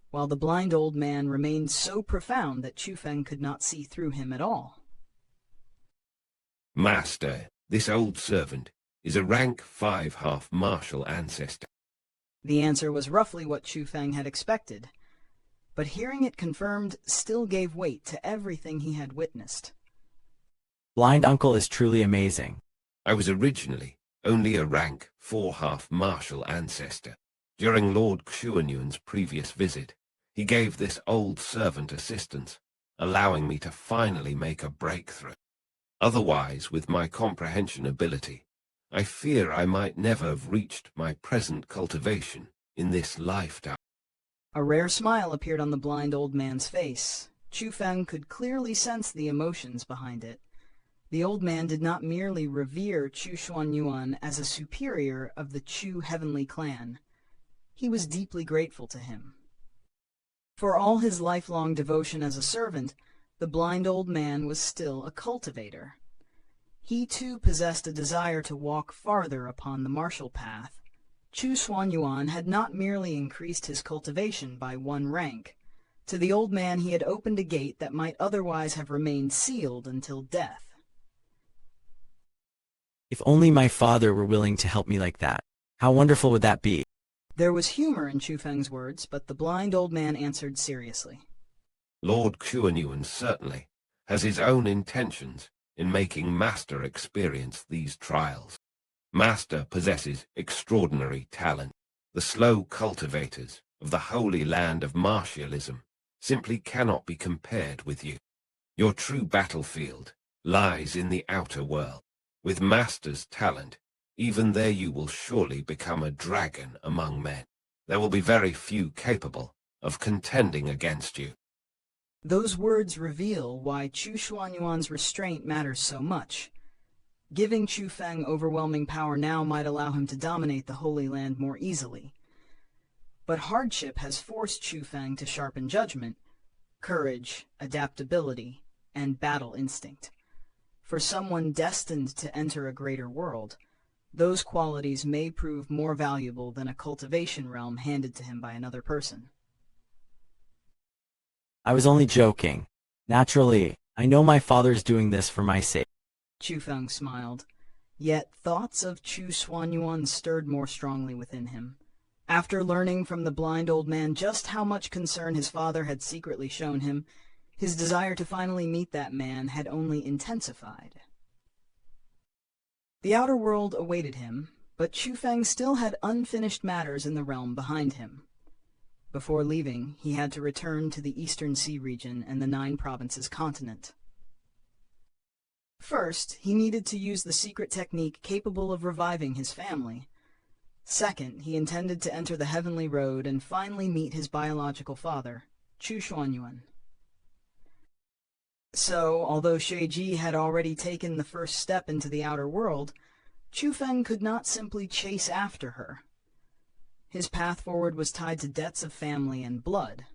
while the blind old man remained so profound that Chu Feng could not see through him at all. Master, this old servant is a rank 5 Half Martial Ancestor. The answer was roughly what Chu Feng had expected, but hearing it confirmed still gave weight to everything he had witnessed. Blind uncle is truly amazing. I was originally only a rank 4 Half Martial Ancestor. During Lord Xuanyuan's previous visit, he gave this old servant assistance, allowing me to finally make a breakthrough. Otherwise, with my comprehension ability, I fear I might never have reached my present cultivation in this lifetime. A rare smile appeared on the blind old man's face. Chu Feng could clearly sense the emotions behind it. The old man did not merely revere Chu Xuanyuan as a superior of the Chu heavenly clan. He was deeply grateful to him. For all his lifelong devotion as a servant, the blind old man was still a cultivator. He too possessed a desire to walk farther upon the martial path. Chu Xuanyuan had not merely increased his cultivation by 1 rank. To the old man he had opened a gate that might otherwise have remained sealed until death. If only my father were willing to help me like that. How wonderful would that be? There was humor in Chu Feng's words, but the blind old man answered seriously. Lord Xuanyuan certainly has his own intentions in making Master experience these trials. Master possesses extraordinary talent. The slow cultivators of the holy land of martialism simply cannot be compared with you. Your true battlefield lies in the outer world. With Master's talent, even there you will surely become a dragon among men. There will be very few capable of contending against you. Those words reveal why Chu Xuanyuan's restraint matters so much. Giving Chu Feng overwhelming power now might allow him to dominate the Holy Land more easily. But hardship has forced Chu Feng to sharpen judgment, courage, adaptability, and battle instinct. For someone destined to enter a greater world, those qualities may prove more valuable than a cultivation realm handed to him by another person. I was only joking. Naturally, I know my father's doing this for my sake. Chu Feng smiled, yet thoughts of Chu Xuanyuan stirred more strongly within him. After learning from the blind old man just how much concern his father had secretly shown him, his desire to finally meet that man had only intensified. The outer world awaited him, but Chu Feng still had unfinished matters in the realm behind him. Before leaving, he had to return to the Eastern Sea region and the 9 provinces continent. First, he needed to use the secret technique capable of reviving his family. Second, he intended to enter the Heavenly Road and finally meet his biological father, Chu Xuanyuan. So, although Xue Ji had already taken the first step into the outer world, Chu Feng could not simply chase after her. His path forward was tied to debts of family and blood.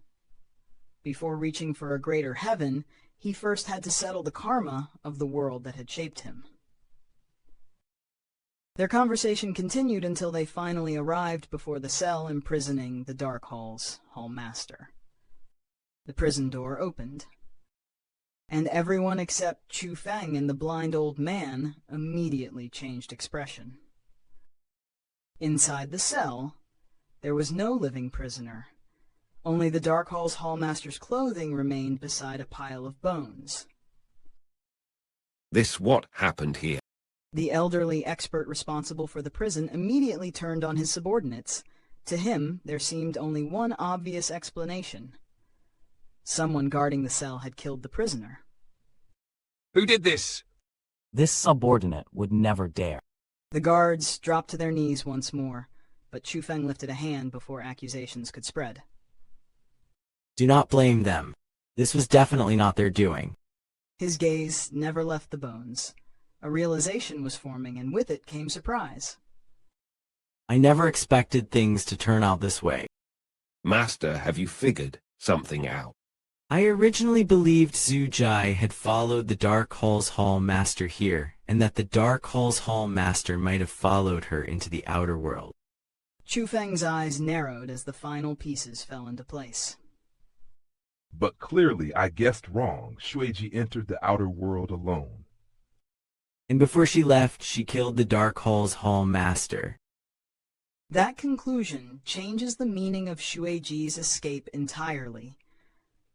Before reaching for a greater heaven, he first had to settle the karma of the world that had shaped him. Their conversation continued until they finally arrived before the cell imprisoning the Dark Hall's Hall Master. The prison door opened, and everyone except Chu Feng and the blind old man immediately changed expression. Inside the cell, there was no living prisoner. Only the Dark Hall's Hallmaster's clothing remained beside a pile of bones. What happened here? The elderly expert responsible for the prison immediately turned on his subordinates. To him, there seemed only one obvious explanation. Someone guarding the cell had killed the prisoner. Who did this? This subordinate would never dare. The guards dropped to their knees once more, but Chu Feng lifted a hand before accusations could spread. Do not blame them. This was definitely not their doing. His gaze never left the bones. A realization was forming, and with it came surprise. I never expected things to turn out this way. Master, have you figured something out? I originally believed Xue Ji had followed the Dark Hall's Hall Master here, and that the Dark Hall's Hall Master might have followed her into the outer world. Chu Feng's eyes narrowed as the final pieces fell into place. But clearly I guessed wrong. Xue Ji entered the outer world alone. And before she left, she killed the Dark Hall's Hall Master. That conclusion changes the meaning of Xue Ji's escape entirely.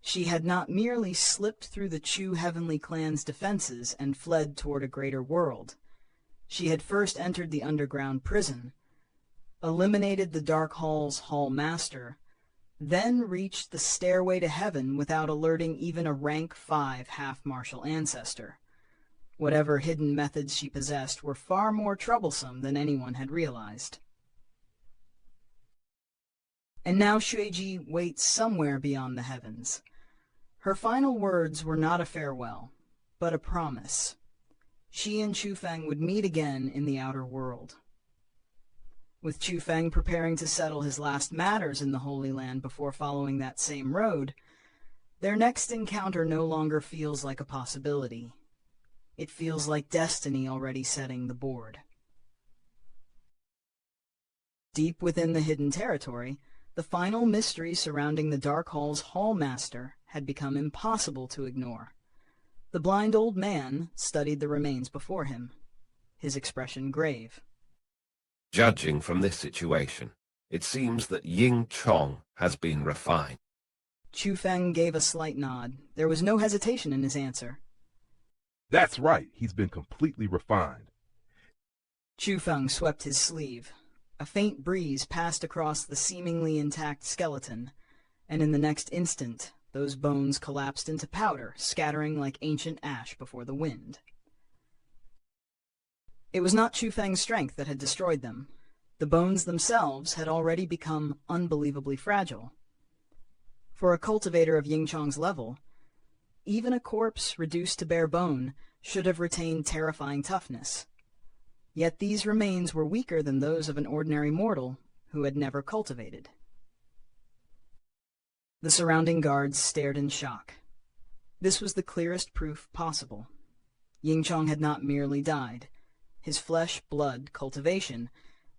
She had not merely slipped through the Chu Heavenly Clan's defenses and fled toward a greater world. She had first entered the underground prison, eliminated the Dark Hall's Hall Master, then reached the Stairway to Heaven without alerting even a rank 5 Half Martial Ancestor. Whatever hidden methods she possessed were far more troublesome than anyone had realized. And now Xue Ji waits somewhere beyond the heavens. Her final words were not a farewell, but a promise. She and Chu Feng would meet again in the outer world. With Chu Feng preparing to settle his last matters in the Holy Land before following that same road, their next encounter no longer feels like a possibility. It feels like destiny already setting the board. Deep within the hidden territory, The final mystery surrounding the Dark Hall's Hallmaster had become impossible to ignore. The blind old man studied the remains before him, his expression grave. Judging from this situation, it seems that Ying Chong has been refined. Chu Feng gave a slight nod. There was no hesitation in his answer. That's right, he's been completely refined. Chu Feng swept his sleeve. A faint breeze passed across the seemingly intact skeleton, and in the next instant, those bones collapsed into powder, scattering like ancient ash before the wind. It was not Chu Feng's strength that had destroyed them. The bones themselves had already become unbelievably fragile. For a cultivator of Ying Chong's level, even a corpse reduced to bare bone should have retained terrifying toughness. Yet these remains were weaker than those of an ordinary mortal who had never cultivated. The surrounding guards stared in shock. This was the clearest proof possible. Ying Chong had not merely died. His flesh, blood, cultivation,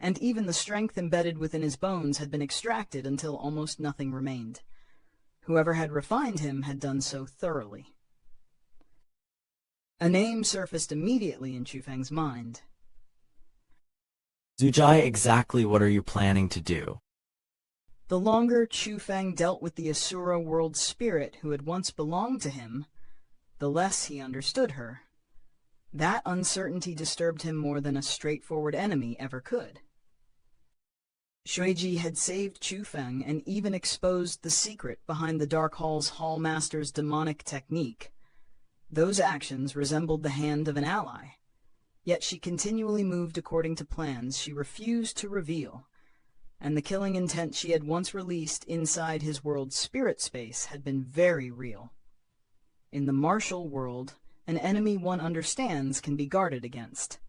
and even the strength embedded within his bones had been extracted until almost nothing remained. Whoever had refined him had done so thoroughly. A name surfaced immediately in Chu Feng's mind. Zujai, exactly what are you planning to do? The longer Chu Feng dealt with the Asura world spirit who had once belonged to him, the less he understood her. That uncertainty disturbed him more than a straightforward enemy ever could. Xue Ji had saved Chu Feng and even exposed the secret behind the Dark Hall's Hallmaster's demonic technique. Those actions resembled the hand of an ally. Yet she continually moved according to plans she refused to reveal, and the killing intent she had once released inside his world's spirit space had been very real. In the martial world, an enemy one understands can be guarded against.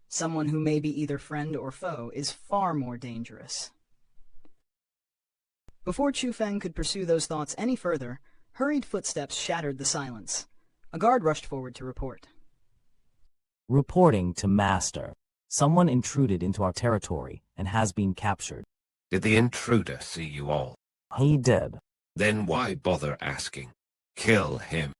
Someone who may be either friend or foe is far more dangerous. Before Chu Feng could pursue those thoughts any further, hurried footsteps shattered the silence. A guard rushed forward to report. Reporting to Master. Someone intruded into our territory and has been captured. Did the intruder see you all? He did. Then why bother asking? Kill him.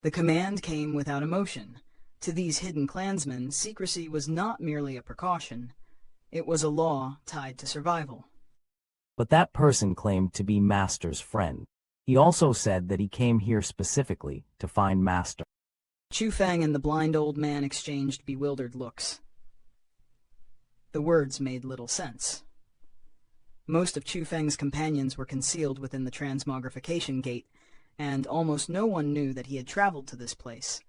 The command came without emotion. To these hidden clansmen, secrecy was not merely a precaution. It was a law tied to survival. But that person claimed to be Master's friend. He also said that he came here specifically to find Master. Chu Feng and the blind old man exchanged bewildered looks. The words made little sense. Most of Chu Feng's companions were concealed within the transmogrification gate, and almost no one knew that he had traveled to this place.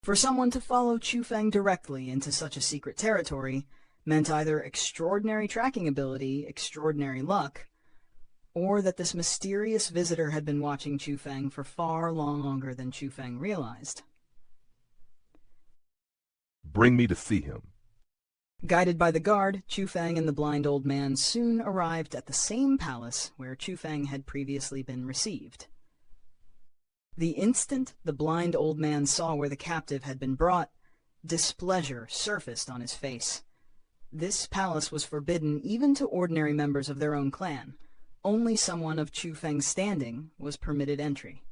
For someone to follow Chu Feng directly into such a secret territory meant either extraordinary tracking ability, extraordinary luck, or that this mysterious visitor had been watching Chu Feng for far longer than Chu Feng realized. Bring me to see him. Guided by the guard, Chu Feng and the blind old man soon arrived at the same palace where Chu Feng had previously been received. The instant the blind old man saw where the captive had been brought, displeasure surfaced on his face. This palace was forbidden even to ordinary members of their own clan. Only someone of Chu Feng's standing was permitted entry.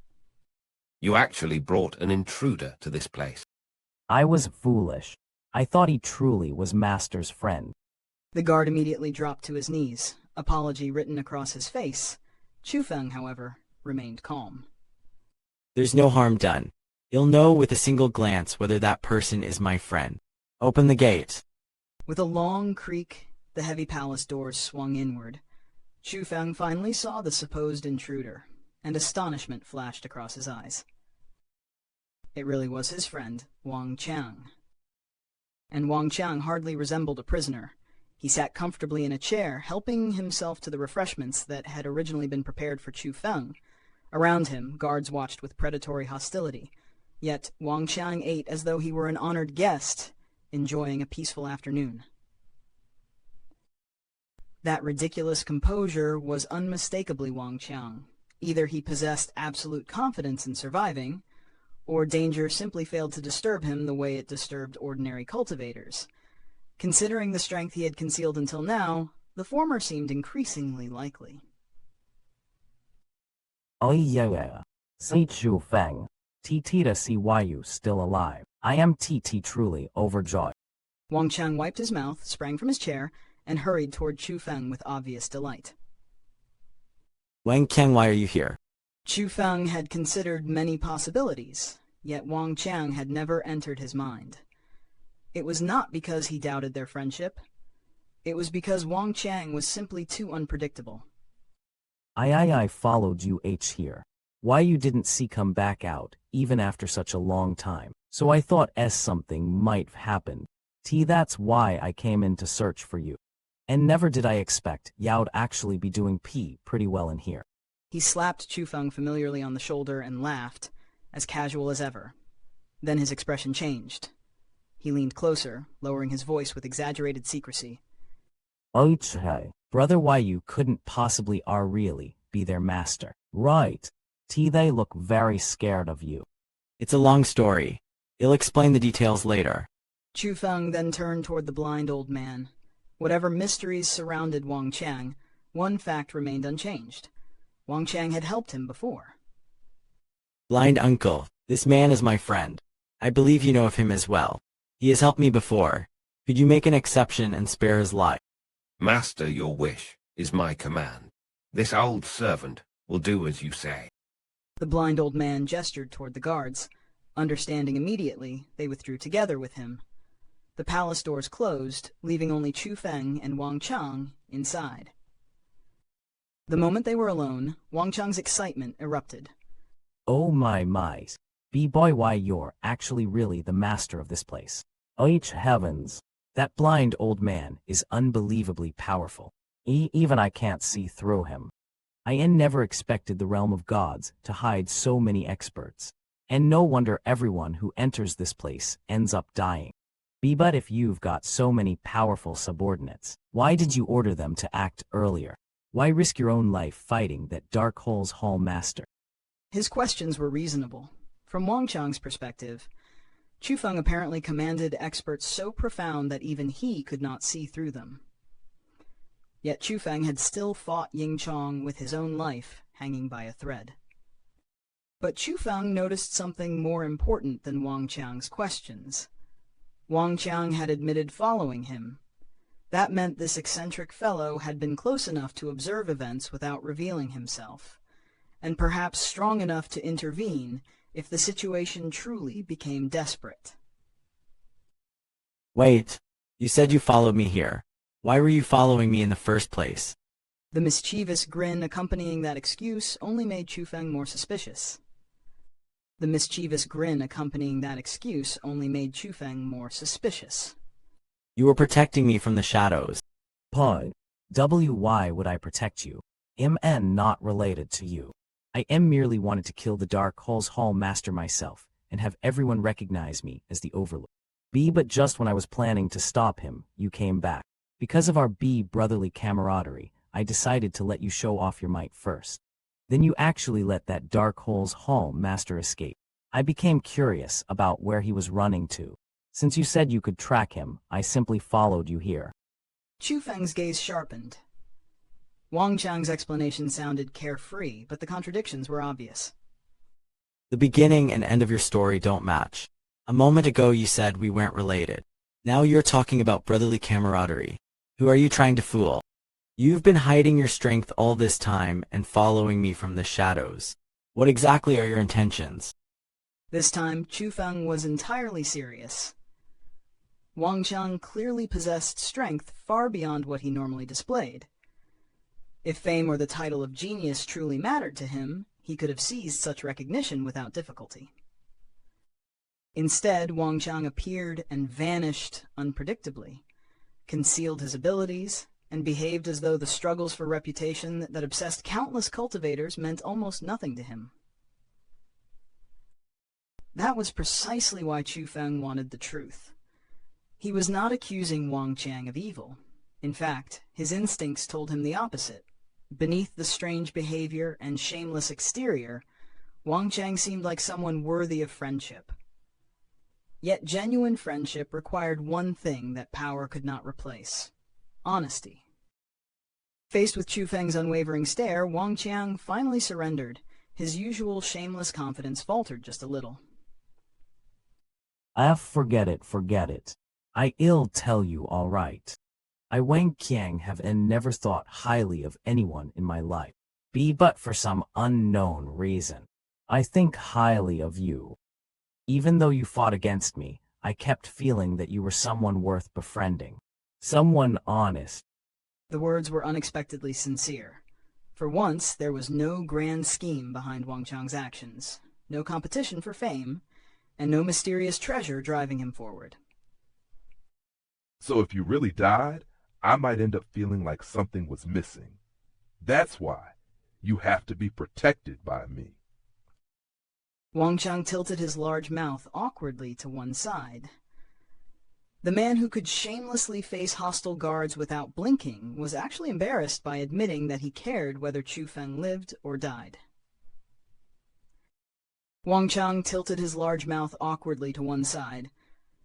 You actually brought an intruder to this place. I was foolish. I thought he truly was Master's friend. The guard immediately dropped to his knees, apology written across his face. Chu Feng, however, remained calm. There's no harm done. You'll know with a single glance whether that person is my friend. Open the gate. With a long creak, the heavy palace doors swung inward. Chu Feng finally saw the supposed intruder, and astonishment flashed across his eyes. It really was his friend, Wang Qiang. And Wang Qiang hardly resembled a prisoner. He sat comfortably in a chair, helping himself to the refreshments that had originally been prepared for Chu Feng. Around him, guards watched with predatory hostility. Yet Wang Qiang ate as though he were an honored guest, enjoying a peaceful afternoon. That ridiculous composure was unmistakably Wang Qiang. Either he possessed absolute confidence in surviving, or danger simply failed to disturb him the way it disturbed ordinary cultivators. Considering the strength he had concealed until now, The former seemed increasingly likely. Oh yeah, see Chu Feng. TT to see why you still alive. I am TT truly overjoyed. Wang Qiang wiped his mouth, sprang from his chair, and hurried toward Chu Feng with obvious delight. Wang Qiang, why are you here? Chu Feng had considered many possibilities, yet Wang Qiang had never entered his mind. It was not because he doubted their friendship. It was because Wang Qiang was simply too unpredictable. I followed you here. Why you didn't see come back out, even after such a long time. So I thought something might happen. That's why I came in to search for you. And never did I expect you'd actually be doing pretty well in here. He slapped Chu Feng familiarly on the shoulder and laughed, as casual as ever. Then his expression changed. He leaned closer, lowering his voice with exaggerated secrecy. Hey, brother, why you couldn't possibly really be their master, right? They look very scared of you. It's a long story. I'll explain the details later. Chu Feng then turned toward the blind old man. Whatever mysteries surrounded Wang Qiang, one fact remained unchanged. Wang Qiang had helped him before. Blind uncle, this man is my friend. I believe you know of him as well. He has helped me before. Could you make an exception and spare his life? Master, your wish is my command. This old servant will do as you say. The blind old man gestured toward the guards. Understanding immediately, they withdrew together with him. The palace doors closed, leaving only Chu Feng and Wang Qiang inside. The moment they were alone, Wang Qiang's excitement erupted. Oh my. B-boy, why you're actually really the master of this place. Oh heavens. That blind old man is unbelievably powerful. Even I can't see through him. I never expected the realm of gods to hide so many experts. And no wonder everyone who enters this place ends up dying. But if you've got so many powerful subordinates, why did you order them to act earlier? Why risk your own life fighting that Dark Hole's Hall Master? His questions were reasonable. From Wang Qiang's perspective, Chu Feng apparently commanded experts so profound that even he could not see through them. Yet Chu Feng had still fought Ying Chong with his own life hanging by a thread. But Chu Feng noticed something more important than Wang Qiang's questions. Wang Qiang had admitted following him. That meant this eccentric fellow had been close enough to observe events without revealing himself, and perhaps strong enough to intervene if the situation truly became desperate. Wait, you said you followed me here. Why were you following me in the first place? The mischievous grin accompanying that excuse only made Chu Feng more suspicious. The mischievous grin accompanying that excuse only made Chu Feng more suspicious. You were protecting me from the shadows. Why would I protect you? Not related to you. I merely wanted to kill the Dark Hole's Hall Master myself, and have everyone recognize me as the Overlord. But just when I was planning to stop him, you came back. Because of our brotherly camaraderie, I decided to let you show off your might first. Then you actually let that Dark Hole's Hall Master escape. I became curious about where he was running to. Since you said you could track him, I simply followed you here. Chu Feng's gaze sharpened. Wang Qiang's explanation sounded carefree, but the contradictions were obvious. The beginning and end of your story don't match. A moment ago you said we weren't related. Now you're talking about brotherly camaraderie. Who are you trying to fool? You've been hiding your strength all this time and following me from the shadows. What exactly are your intentions? This time, Chu Feng was entirely serious. Wang Qiang clearly possessed strength far beyond what he normally displayed. If fame or the title of genius truly mattered to him, he could have seized such recognition without difficulty. Instead, Wang Qiang appeared and vanished unpredictably, concealed his abilities, and behaved as though the struggles for reputation that obsessed countless cultivators meant almost nothing to him. That was precisely why Chu Feng wanted the truth. He was not accusing Wang Qiang of evil. In fact, his instincts told him the opposite. Beneath the strange behavior and shameless exterior, Wang Qiang seemed like someone worthy of friendship. Yet genuine friendship required one thing that power could not replace: honesty. Faced with Chu Feng's unwavering stare, Wang Qiang finally surrendered. His usual shameless confidence faltered just a little. Forget it. I ill tell you all right. I Wang Qiang have never thought highly of anyone in my life, but for some unknown reason. I think highly of you. Even though you fought against me, I kept feeling that you were someone worth befriending. Someone honest. The words were unexpectedly sincere. For once, there was no grand scheme behind Wang Qiang's actions, no competition for fame, and no mysterious treasure driving him forward. So if you really died, I might end up feeling like something was missing. That's why you have to be protected by me. Wang Qiang tilted his large mouth awkwardly to one side. The man who could shamelessly face hostile guards without blinking was actually embarrassed by admitting that he cared whether Chu Feng lived or died. Wang Qiang tilted his large mouth awkwardly to one side.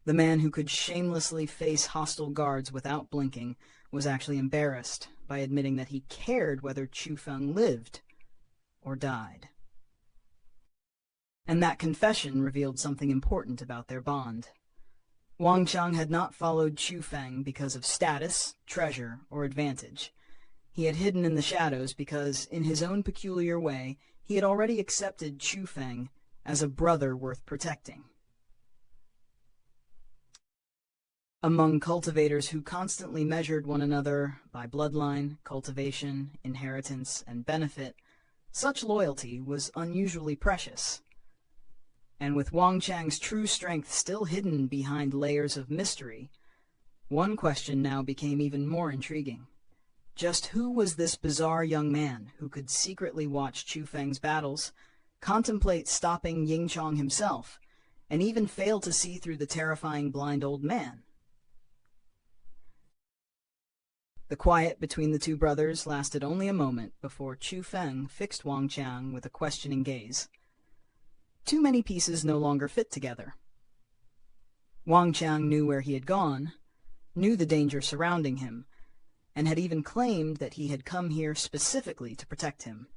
The man who could shamelessly face hostile guards without blinking was actually embarrassed by admitting that he cared whether Chu Feng lived or died. And that confession revealed something important about their bond. Wang Qiang had not followed Chu Feng because of status, treasure, or advantage. He had hidden in the shadows because, in his own peculiar way, he had already accepted Chu Feng as a brother worth protecting. Among cultivators who constantly measured one another by bloodline, cultivation, inheritance, and benefit, such loyalty was unusually precious. And with Wang Qiang's true strength still hidden behind layers of mystery, one question now became even more intriguing. Just who was this bizarre young man who could secretly watch Chu Feng's battles, contemplate stopping Ying Chong himself, and even fail to see through the terrifying blind old man? The quiet between the two brothers lasted only a moment before Chu Feng fixed Wang Qiang with a questioning gaze. Too many pieces no longer fit together. Wang Qiang knew where he had gone, knew the danger surrounding him, and had even claimed that he had come here specifically to protect him.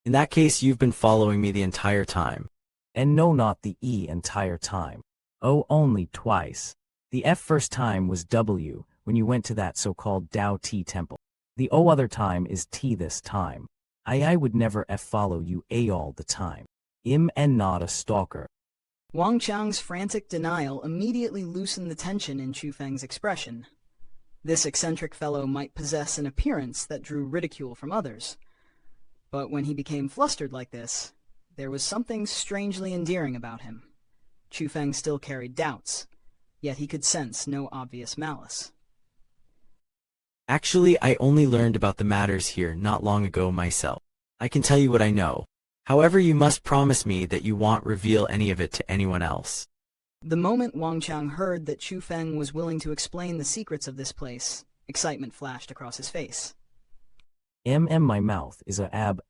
In that case, you've been following me the entire time. And no, not the entire time. Oh, only twice. The first time was W, when you went to that so-called Dao T temple. The other time is T this time. I would never follow you all the time. And not a stalker. Wang Qiang's frantic denial immediately loosened the tension in Chu Feng's expression. This eccentric fellow might possess an appearance that drew ridicule from others. But when he became flustered like this, there was something strangely endearing about him. Chu Feng still carried doubts, yet he could sense no obvious malice. Actually, I only learned about the matters here not long ago myself. I can tell you what I know. However, you must promise me that you won't reveal any of it to anyone else. The moment Wang Qiang heard that Chu Feng was willing to explain the secrets of this place, excitement flashed across his face. My mouth is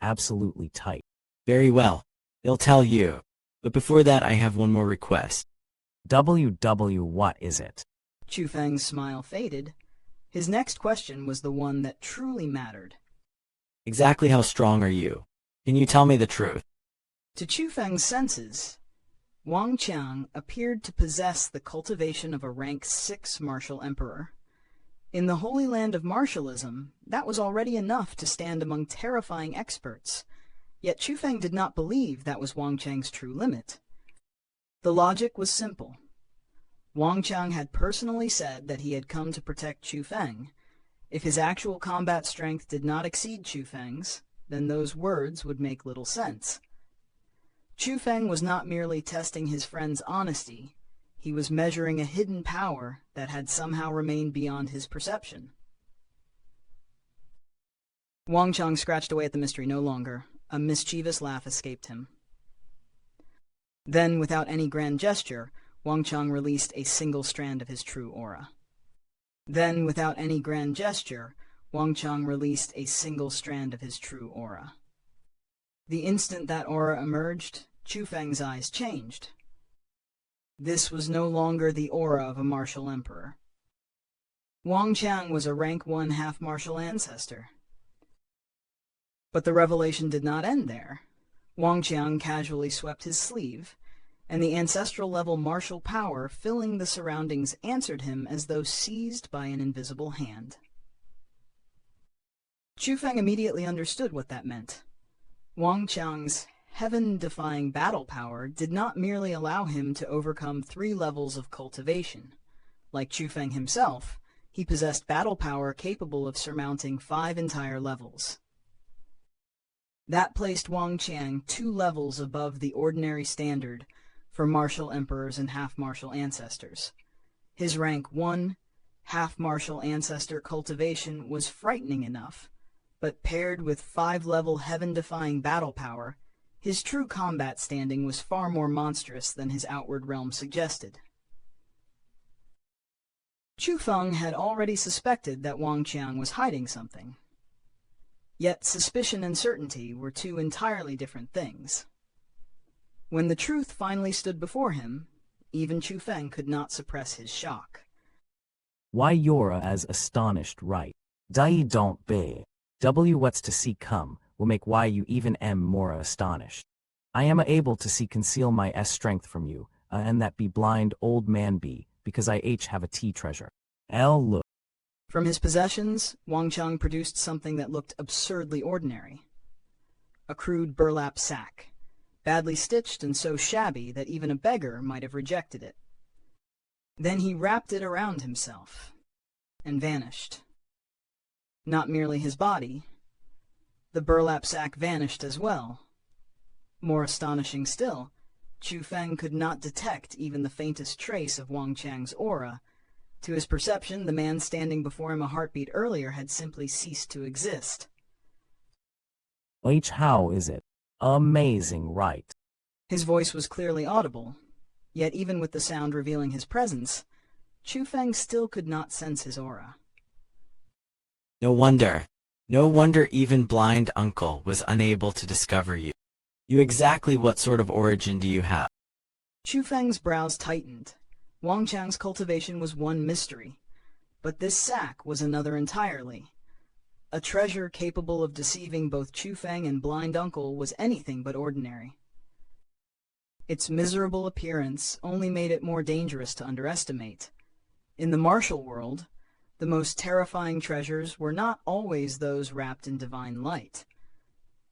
absolutely tight. Very well. They'll tell you. But before that, I have one more request. What is it? Chu Feng's smile faded. His next question was the one that truly mattered. Exactly how strong are you? Can you tell me the truth? To Chu Feng's senses, Wang Qiang appeared to possess the cultivation of a rank 6 martial emperor. In the holy land of martialism, that was already enough to stand among terrifying experts. Yet Chu Feng did not believe that was Wang Qiang's true limit. The logic was simple. Wang Qiang had personally said that he had come to protect Chu Feng. If his actual combat strength did not exceed Chu Feng's, then those words would make little sense. Chu Feng was not merely testing his friend's honesty, he was measuring a hidden power that had somehow remained beyond his perception. Wang Qiang scratched away at the mystery no longer. A mischievous laugh escaped him. Then, without any grand gesture, Wang Qiang released a single strand of his true aura. Then, without any grand gesture, Wang Qiang released a single strand of his true aura. The instant that aura emerged, Chu Feng's eyes changed. This was no longer the aura of a martial emperor. Wang Qiang was a rank 1 Half Martial Ancestor. But the revelation did not end there. Wang Qiang casually swept his sleeve, and the ancestral-level martial power filling the surroundings answered him as though seized by an invisible hand. Chu Feng immediately understood what that meant. Wang Qiang's heaven-defying battle power did not merely allow him to overcome 3 levels of cultivation. Like Chu Feng himself, he possessed battle power capable of surmounting 5 entire levels. That placed Wang Qiang 2 levels above the ordinary standard for martial emperors and half-martial ancestors. His rank 1 half-martial ancestor cultivation was frightening enough, but paired with 5-level heaven-defying battle power, his true combat standing was far more monstrous than his outward realm suggested. Chu Feng had already suspected that Wang Qiang was hiding something. Yet suspicion and certainty were 2 entirely different things. When the truth finally stood before him, even Chu Feng could not suppress his shock. Why you're as astonished, right? Dai don't be. What's to see come, will make why you even am more astonished. I am able to see conceal my strength from you, and that be blind old man be, because I have a tea treasure. Look. From his possessions, Wang Qiang produced something that looked absurdly ordinary. A crude burlap sack, badly stitched and so shabby that even a beggar might have rejected it. Then he wrapped it around himself and vanished. Not merely his body, the burlap sack vanished as well. More astonishing still, Chu Feng could not detect even the faintest trace of Wang Qiang's aura. To his perception, the man standing before him a heartbeat earlier had simply ceased to exist. How is it? Amazing, right? His voice was clearly audible, yet even with the sound revealing his presence, Chu Feng still could not sense his aura. No wonder. No wonder even blind uncle was unable to discover you. Exactly what sort of origin do you have? Chu Feng's brows tightened. Wang Qiang's cultivation was one mystery, but this sack was another entirely. A treasure capable of deceiving both Chu Feng and blind uncle was anything but ordinary. Its miserable appearance only made it more dangerous to underestimate. In the martial world, the most terrifying treasures were not always those wrapped in divine light.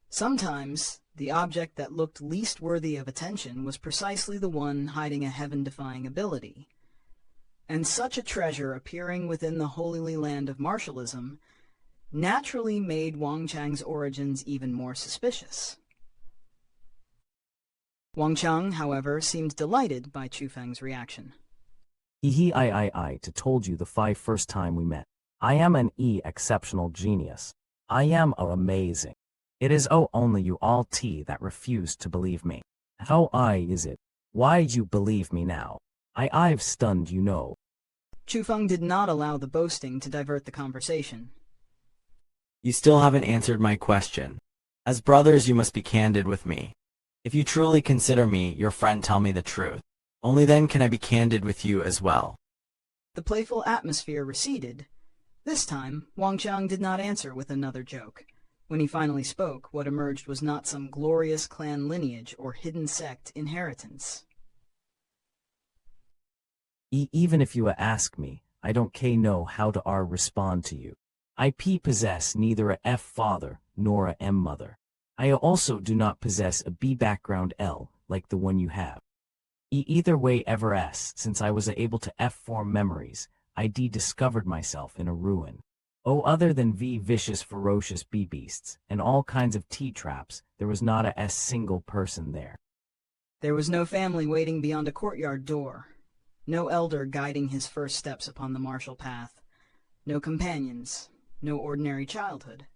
Sometimes, the object that looked least worthy of attention was precisely the one hiding a heaven-defying ability. And such a treasure appearing within the holy land of martialism naturally made Wang Qiang's origins even more suspicious. Wang Qiang, however, seemed delighted by Chu Feng's reaction. I told you the 5 first time we met. I am an exceptional genius. I am amazing. It is only you all that refused to believe me. How is it? Why you believe me now? I've stunned you know. Chu Feng did not allow the boasting to divert the conversation. You still haven't answered my question. As brothers, you must be candid with me. If you truly consider me your friend, tell me the truth. Only then can I be candid with you as well. The playful atmosphere receded. This time, Wang Qiang did not answer with another joke. When he finally spoke, what emerged was not some glorious clan lineage or hidden sect inheritance. Even if you ask me, I don't know how to respond to you. I possess neither a F father nor a M mother. I also do not possess a B background L like the one you have. Either way ever since I was able to F form memories, I discovered myself in a ruin. Other than vicious ferocious beasts, and all kinds of T-traps, there was not a single person there. There was no family waiting beyond a courtyard door, no elder guiding his first steps upon the martial path, no companions, no ordinary childhood.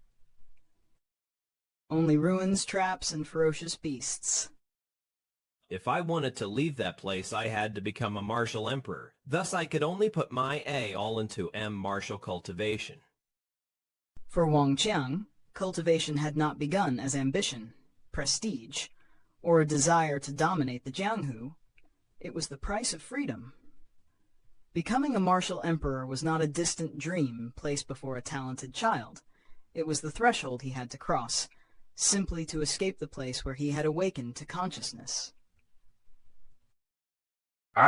Only ruins, traps, and ferocious beasts. If I wanted to leave that place, I had to become a martial emperor. Thus, I could only put my A all into M martial cultivation. For Wang Qiang, cultivation had not begun as ambition, prestige, or a desire to dominate the jianghu. It was the price of freedom. Becoming a martial emperor was not a distant dream placed before a talented child. It was the threshold he had to cross, simply to escape the place where he had awakened to consciousness.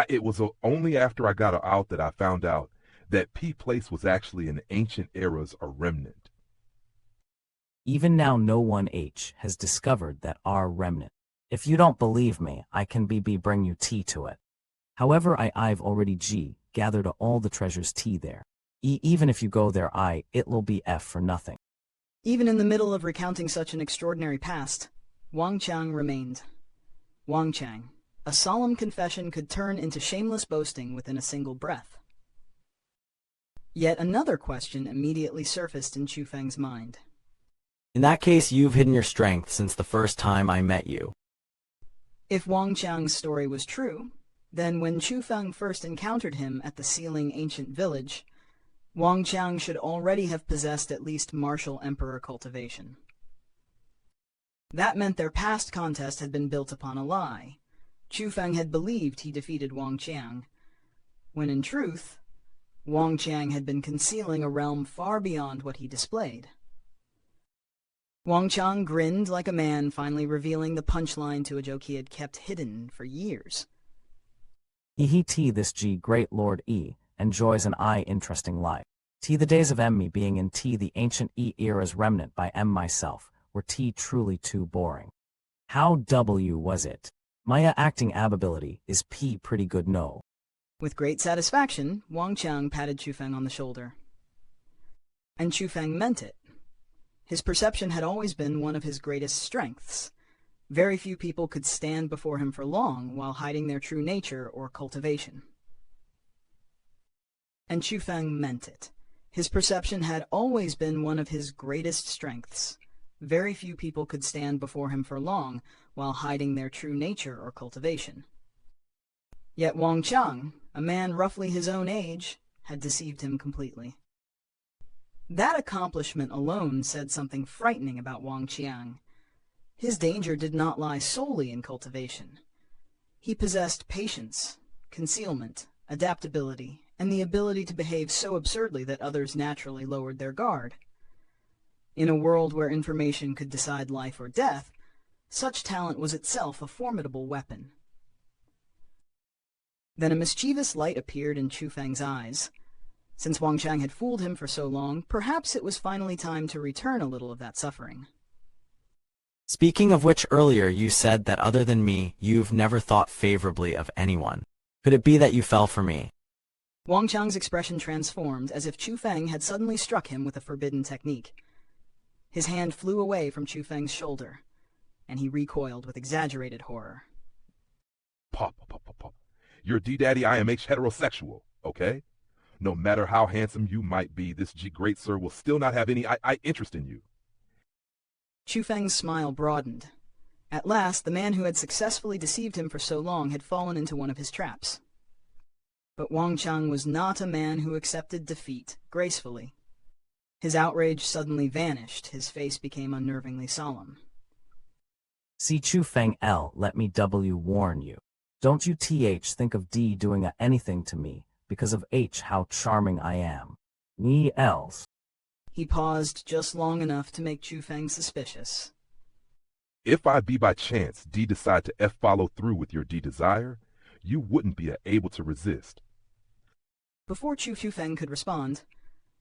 It was only after I got out that I found out that P Place was actually an ancient era's a remnant. Even now no one H has discovered that our remnant. If you don't believe me, I can bring you T to it. However, I've already G gathered all the treasures T there. Even if you go there it'll be F for nothing. Even in the middle of recounting such an extraordinary past, Wang Qiang remained. Wang Qiang, a solemn confession could turn into shameless boasting within a single breath. Yet another question immediately surfaced in Chu Feng's mind. In that case, you've hidden your strength since the first time I met you. If Wang Qiang's story was true, then when Chu Feng first encountered him at the Sealing Ancient Village, Wang Qiang should already have possessed at least martial emperor cultivation. That meant their past contest had been built upon a lie. Chu Feng had believed he defeated Wang Qiang, when in truth, Wang Qiang had been concealing a realm far beyond what he displayed. Wang Qiang grinned like a man finally revealing the punchline to a joke he had kept hidden for years. This G great Lord E enjoys an interesting life. T the days of me being in T the ancient E era's remnant by myself were T truly too boring. How W was it? My acting ability is P pretty good no. With great satisfaction, Wang Qiang patted Chu Feng on the shoulder. And Chu Feng meant it. His perception had always been one of his greatest strengths. Very few people could stand before him for long while hiding their true nature or cultivation. And Chu Feng meant it. His perception had always been one of his greatest strengths. Very few people could stand before him for long while hiding their true nature or cultivation. Yet Wang Qiang, a man roughly his own age, had deceived him completely. That accomplishment alone said something frightening about Wang Qiang. His danger did not lie solely in cultivation. He possessed patience, concealment, adaptability, and the ability to behave so absurdly that others naturally lowered their guard. In a world where information could decide life or death, such talent was itself a formidable weapon. Then a mischievous light appeared in Chu Feng's eyes. Since Wang Qiang had fooled him for so long, perhaps it was finally time to return a little of that suffering. Speaking of which, earlier you said that other than me, you've never thought favorably of anyone. Could it be that you fell for me? Wang Qiang's expression transformed as if Chu Feng had suddenly struck him with a forbidden technique. His hand flew away from Chu Feng's shoulder, and he recoiled with exaggerated horror. Pop. You're D-Daddy IMH heterosexual, okay? No matter how handsome you might be, this G great sir will still not have any interest in you. Chu Feng's smile broadened. At last, the man who had successfully deceived him for so long had fallen into one of his traps. But Wang Qiang was not a man who accepted defeat gracefully. His outrage suddenly vanished, his face became unnervingly solemn. See Chu Feng L, let me warn you. Don't you think of D doing anything to me, because of H how charming I am. Me else. He paused just long enough to make Chu Feng suspicious. If I be by chance D decide to follow through with your D desire, you wouldn't be able to resist. Before Chu Feng could respond,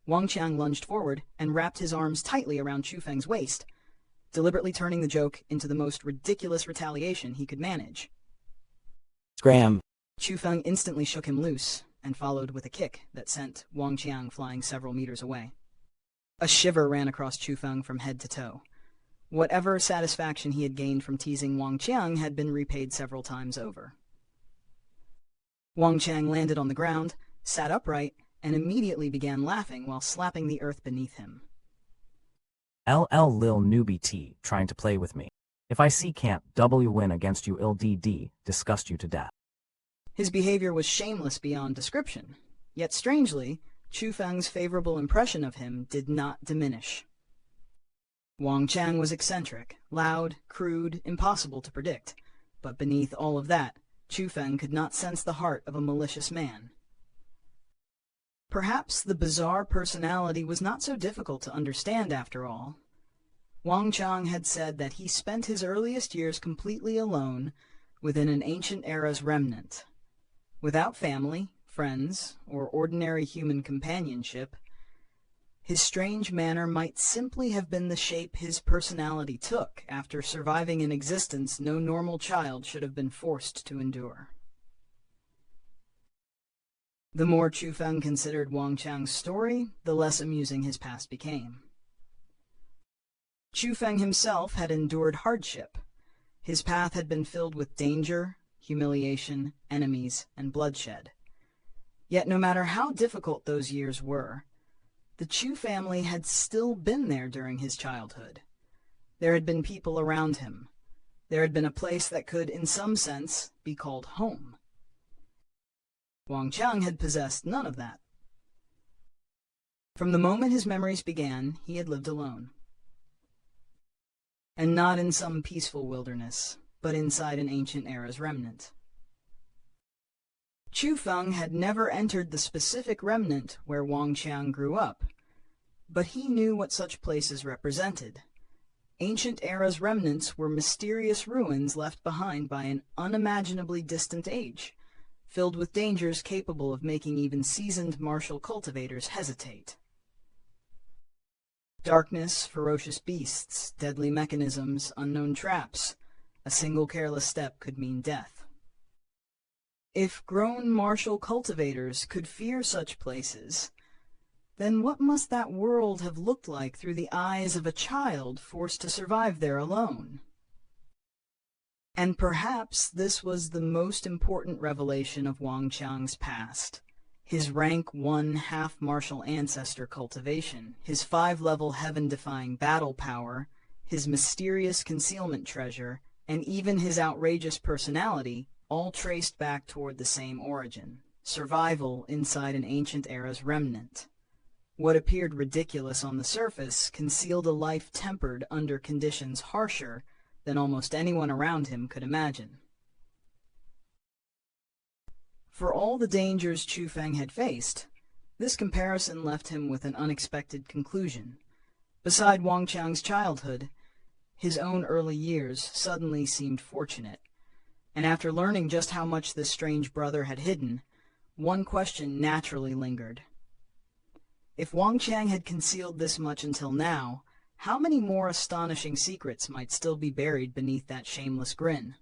Wang Qiang lunged forward and wrapped his arms tightly around Chu Feng's waist, deliberately turning the joke into the most ridiculous retaliation he could manage. Scram! Chu Feng instantly shook him loose and followed with a kick that sent Wang Qiang flying several meters away. A shiver ran across Chu Feng from head to toe. Whatever satisfaction he had gained from teasing Wang Qiang had been repaid several times over. Wang Qiang landed on the ground, sat upright, and immediately began laughing while slapping the earth beneath him. LL lil newbie T trying to play with me. If I see can't W win against you ill DD, disgust you to death. His behavior was shameless beyond description, yet strangely, Chu Feng's favorable impression of him did not diminish. Wang Qiang was eccentric, loud, crude, impossible to predict, but beneath all of that, Chu Feng could not sense the heart of a malicious man. Perhaps the bizarre personality was not so difficult to understand after all. Wang Qiang had said that he spent his earliest years completely alone within an ancient era's remnant. Without family, friends, or ordinary human companionship, his strange manner might simply have been the shape his personality took after surviving an existence no normal child should have been forced to endure. The more Chu Feng considered Wang Qiang's story, the less amusing his past became. Chu Feng himself had endured hardship. His path had been filled with danger, humiliation, enemies, and bloodshed. Yet no matter how difficult those years were, the Chu family had still been there during his childhood. There had been people around him. There had been a place that could, in some sense, be called home. Wang Qiang had possessed none of that. From the moment his memories began, he had lived alone. And not in some peaceful wilderness, but inside an ancient era's remnant. Chu Feng had never entered the specific remnant where Wang Qiang grew up, but he knew what such places represented. Ancient era's remnants were mysterious ruins left behind by an unimaginably distant age, filled with dangers capable of making even seasoned martial cultivators hesitate. Darkness, ferocious beasts, deadly mechanisms, unknown traps. A single careless step could mean death. If grown martial cultivators could fear such places, then what must that world have looked like through the eyes of a child forced to survive there alone? And perhaps this was the most important revelation of Wang Qiang's past. His rank 1 Half Martial Ancestor cultivation, his 5-level heaven-defying battle power, his mysterious concealment treasure, and even his outrageous personality, all traced back toward the same origin: survival inside an ancient era's remnant. What appeared ridiculous on the surface concealed a life tempered under conditions harsher than almost anyone around him could imagine. For all the dangers Chu Feng had faced, this comparison left him with an unexpected conclusion. Beside Wang Qiang's childhood, his own early years suddenly seemed fortunate, and after learning just how much this strange brother had hidden, one question naturally lingered. If Wang Qiang had concealed this much until now, how many more astonishing secrets might still be buried beneath that shameless grin?